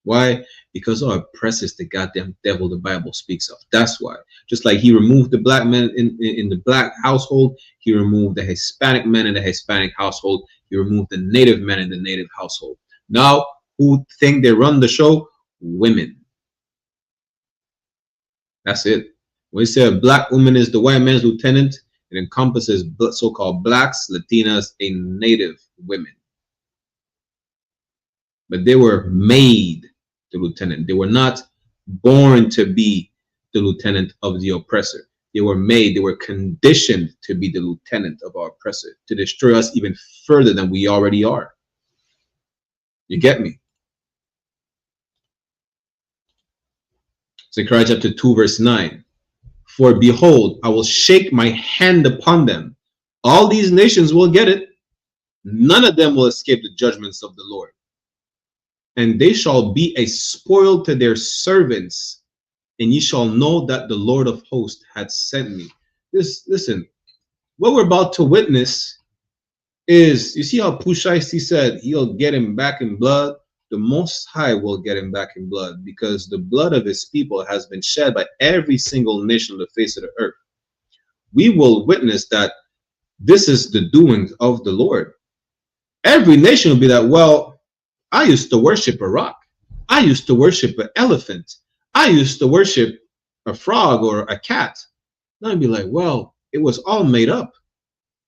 Why? Because how oppressive the goddamn devil the Bible speaks of. That's why. Just like he removed the black men in the black household, he removed the Hispanic men in the Hispanic household, he removed the native men in the native household. Now, who think they run the show? Women. That's it. When we say a black woman is the white man's lieutenant, it encompasses so-called blacks, Latinas, and native women. But they were made the lieutenant. They were not born to be the lieutenant of the oppressor. They were made, they were conditioned to be the lieutenant of our oppressor, to destroy us even further than we already are. You get me? Zechariah chapter 2 verse 9. For behold, I will shake my hand upon them. All these nations will get it. None of them will escape the judgments of the Lord. And they shall be a spoil to their servants. And ye shall know that the Lord of hosts had sent me. Listen, what we're about to witness is, you see how Pushaisti said he'll get him back in blood? The Most High will get him back in blood, because the blood of his people has been shed by every single nation on the face of the earth. We will witness that this is the doings of the Lord. Every nation will be that, well, I used to worship a rock. I used to worship an elephant. I used to worship a frog or a cat. Now I'd be like, well, it was all made up.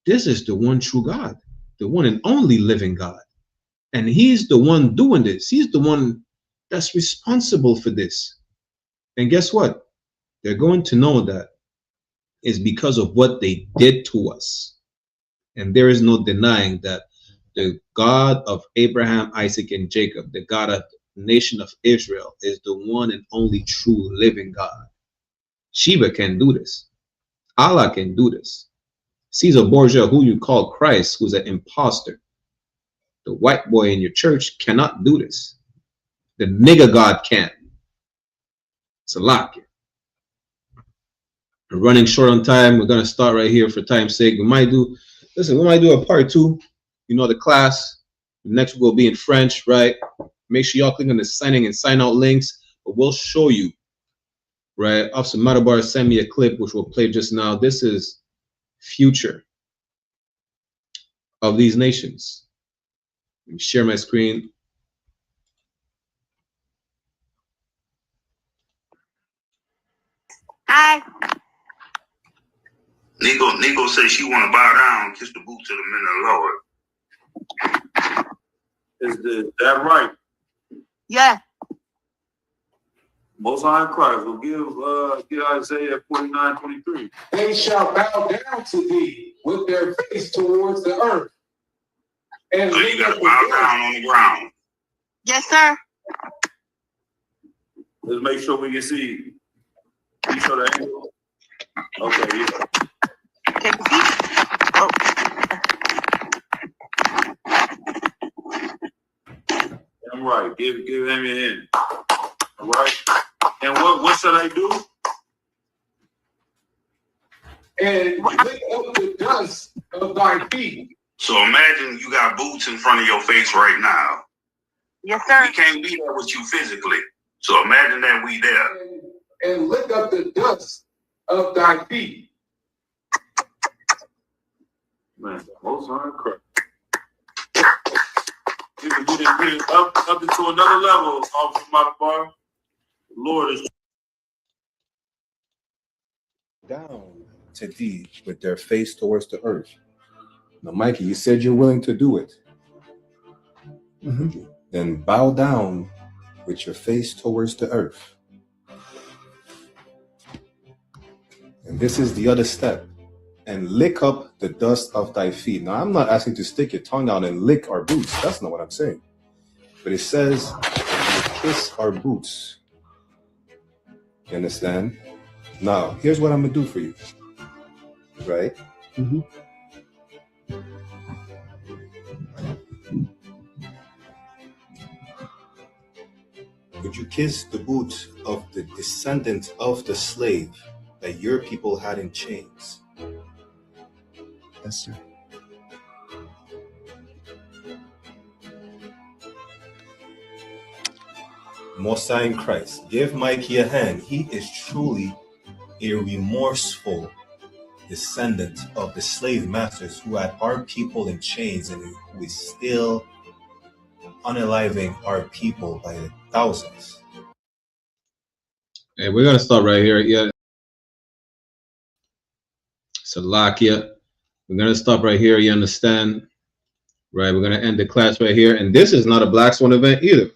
This is the one true God, the one and only living God. And he's the one doing this. He's the one that's responsible for this. And guess what? They're going to know that it's because of what they did to us. And there is no denying that the God of Abraham, Isaac, and Jacob, the God of the nation of Israel, is the one and only true living God. Sheba can do this. Allah can do this. Caesar Borgia, who you call Christ, who's an imposter, the white boy in your church, cannot do this. The nigger God can. It's a lock. We're running short on time. We're gonna start right here for time's sake. We might do a part 2. You know the class. The next will be in French, right? Make sure y'all click on the signing and sign out links. But we'll show you, right? Officer Matabar sent me a clip which we'll play just now. This is future of these nations. Let me share my screen. Hi. Nico says she want to bow down, kiss the boots of the men of the Lord. Is that right? Yeah. Most High Christ will give Isaiah 49:23. They shall bow down to thee with their face towards the earth. And So you gotta bow down on the ground. Yes, sir. Let's make sure we can see. You show the angle. Okay, yeah. Take a seat. Oh. I'm right. Give him your hand. All right. And what should I do? and lick up the dust of thy feet. So imagine you got boots in front of your face right now. Yes, sir. We can't be there with you physically. So imagine that we there. And lick up the dust of thy feet. Man, most High Christ. You can get it up into another level, Officer Matabar. The Lord is down to thee with their face towards the earth. Now, Mikey, you said you're willing to do it. Then bow down with your face towards the earth. And this is the other step. And lick up the dust of thy feet. Now, I'm not asking to stick your tongue out and lick our boots. That's not what I'm saying. But it says, kiss our boots. You understand? Now, here's what I'm going to do for you. Right? Would you kiss the boot of the descendant of the slave that your people had in chains? Yes, sir. Most High in Christ, give Mikey a hand. He is truly a remorseful descendant of the slave masters who had our people in chains and who is still unaliving our people by the thousands. Hey, we're gonna start right here. Yeah. Salakia. We're gonna stop right here, you understand? Right, we're gonna end the class right here. And this is not a Black Swan event either.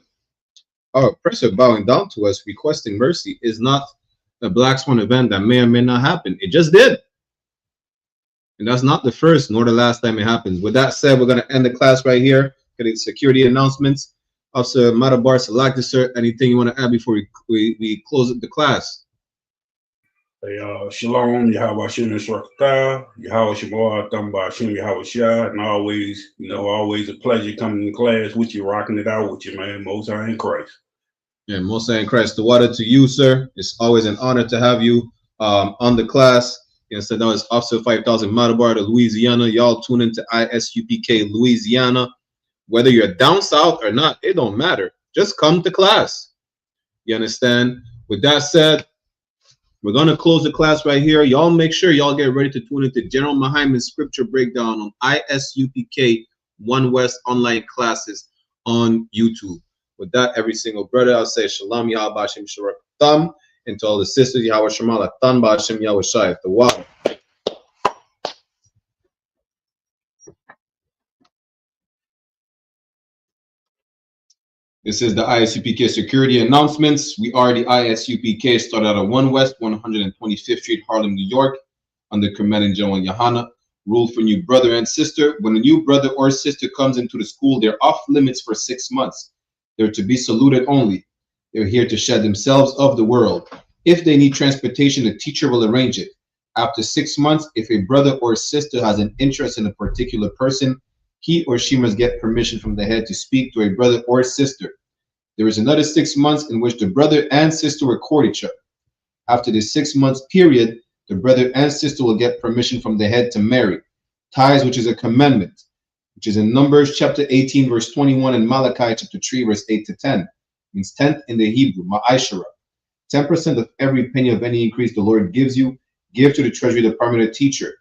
Our oppressor bowing down to us, requesting mercy, is not a Black Swan event that may or may not happen. It just did. And that's not the first nor the last time it happens. With that said, we're gonna end the class right here. Getting security announcements. Officer Matabar, Salakia, sir, anything you want to add before we close the class? Hey, Shalom, Yahweh Shem Yisrael, Yahweh Shabbat, Thamba Shem Yahweh Shah, and always, always a pleasure coming to class with you, rocking it out with you, man. Most High in Christ. Yeah, Most High in Christ. The water to you, sir. It's always an honor to have you on the class. So now it's Officer 5000 Matabar to Louisiana. Y'all tune into ISUPK Louisiana. Whether you're down south or not, it don't matter. Just come to class. You understand? With that said, we're going to close the class right here. Y'all make sure y'all get ready to tune into General Muhammad's scripture breakdown on ISUPK One West online classes on YouTube. With that, every single brother, I'll say Shalom, Yahweh B'Hashem Shurak Thumb, and to all the sisters, Yahweh Shemala Thumb B'Hashem Yahweh Shai. The water. This is the ISUPK security announcements. We are the I.S.U.P.K. started out of 1 West 125th Street, Harlem, New York, under Commanding General YAHANNA. Rule for new brother and sister. When a new brother or sister comes into the school, they're off limits for 6 months. They're to be saluted only. They're here to shed themselves of the world. If they need transportation, the teacher will arrange it. After 6 months, if a brother or sister has an interest in a particular person, he or she must get permission from the head to speak to a brother or sister. There is another 6 months in which the brother and sister will court each other. After the 6 months period, the brother and sister will get permission from the head to marry. Tithes, which is a commandment, which is in Numbers chapter 18, verse 21, and Malachi chapter 3, verse 8 to 10. Means tenth in the Hebrew, ma'ashara. 10% of every penny of any increase the Lord gives you, give to the Treasury Department or teacher.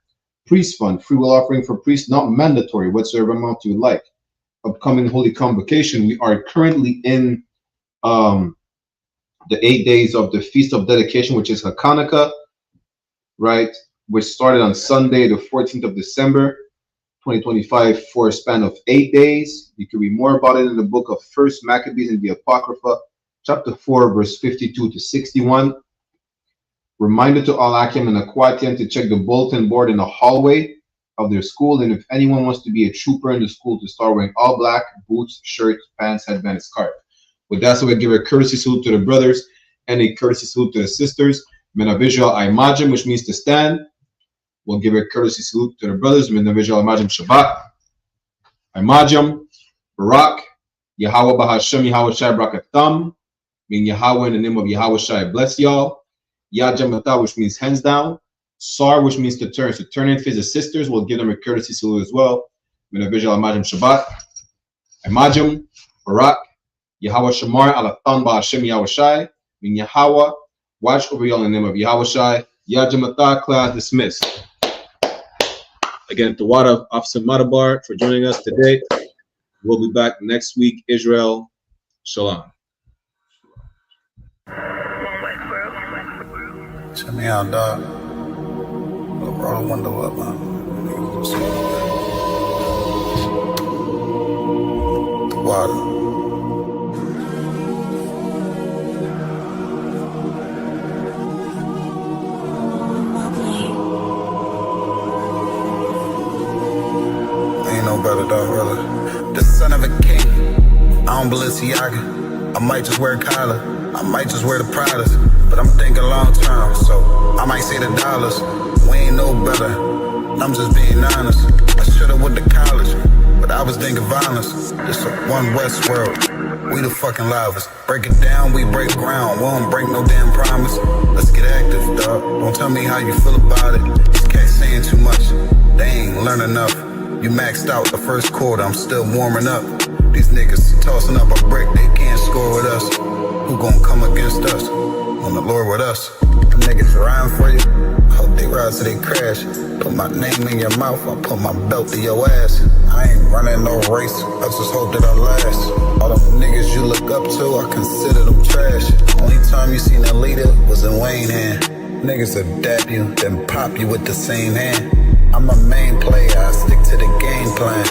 Priest fund, free will offering for priests, not mandatory, whatsoever amount you like. Upcoming Holy Convocation, we are currently in the 8 days of the Feast of Dedication, which is Hanukkah, right? Which started on Sunday, the 14th of December, 2025, for a span of 8 days. You can read more about it in the book of 1 Maccabees in the Apocrypha, chapter 4, verse 52 to 61. Reminder to all Akim and Aquatian to check the bulletin board in the hallway of their school, and if anyone wants to be a trooper in the school, to start wearing all black, boots, shirt, pants, headband, scarf. With that, so we give a courtesy salute to the brothers and a courtesy salute to the sisters. Mina visual imagine, which means to stand. We'll give a courtesy salute to the brothers. Mina visual imagine Shabbat. Imagine, Barak, Yahweh Bahashem, Yahweh Shai Brakatham. Mean Yahweh in the name of Yahweh Shai bless y'all. Yajamata, which means hands down. Sar, which means to turn. So turn and face the sisters. We'll give them a courtesy salute as well. Mina visual imagine Shabbat. Imagine, Barak, Yahweh Shamar, Alatan Bahashem, Yahweh Shai. Mean Yahweh, watch over y'all in the name of Yahweh Shai. Yajamata, class dismissed. Again, Tawada Officer Matabar for joining us today. We'll be back next week. Israel, Shalom. Check me out, dog. Roll the window up, man. The water. Ain't no better, dog, brother. The son of a king. I don't Balenciaga. I might just wear Kyla. I might just wear the Pradas, but I'm thinking long term, so I might say the dollars. We ain't no better, I'm just being honest. I should've went to college, but I was thinking violence. It's a one West world, we the fucking livest. Break it down, we break ground, we don't break no damn promise. Let's get active, dog. Don't tell me how you feel about it. These cats saying too much, they ain't learn enough. You maxed out the first quarter, I'm still warming up. These niggas tossing up a brick, they can't score with us. Who gon' come against us? On the Lord with us. Them niggas riding for you. Hope they ride till they crash. Put my name in your mouth, I put my belt to your ass. I ain't running no race, I just hope that I last. All them niggas you look up to, I consider them trash. Only time you seen a leader was in Wayne hand. Niggas will dap you, then pop you with the same hand. I'm a main player, I stick to the game plan.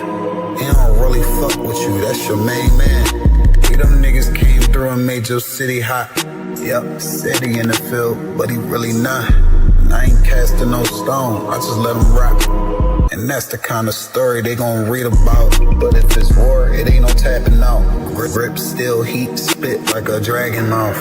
He don't really fuck with you, that's your main man. Them niggas came through and made your city hot. Yep, said he in the field, but he really not. And I ain't casting no stone, I just let him rock. And that's the kind of story they gon' read about. But if it's war, it ain't no tapping out. Grip still heat, spit like a dragon mouth.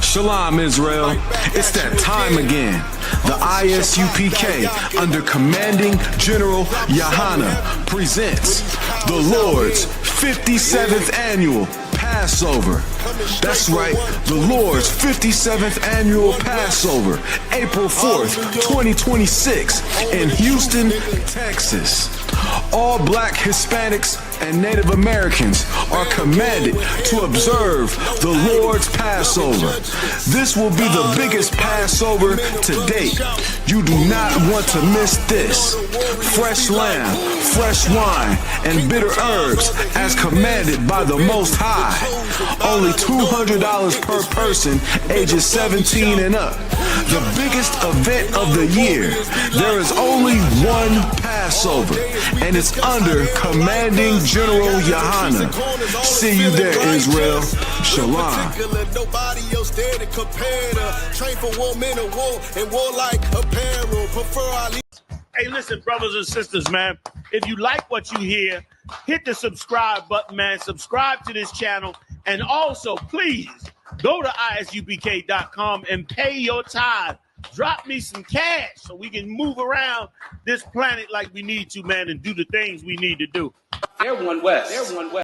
Shalom, Israel. It's that time again. The I.S.U.P.K. under Commanding General YAHANNA presents the Lord's 57th Annual Passover. That's right, the Lord's 57th Annual Passover, April 4th, 2026 in Houston, Texas. All black Hispanics and Native Americans are commanded to observe the Lord's Passover. This will be the biggest Passover to date. You do not want to miss this. Fresh lamb, fresh wine, and bitter herbs as commanded by the Most High. Only $200 per person, ages 17 and up. The biggest event of the year. There is only one Passover, and it's under Commanding General YAHANNA. See you there, Israel. Shalom. Nobody else there to compare to. Train for war, men of war, and warlike apparel. Hey, listen, brothers and sisters, man. If you like what you hear, hit the subscribe button, man. Subscribe to this channel. And also, please, go to isupk.com and pay your tithe. Drop me some cash so we can move around this planet like we need to, man, and do the things we need to do. They're one West.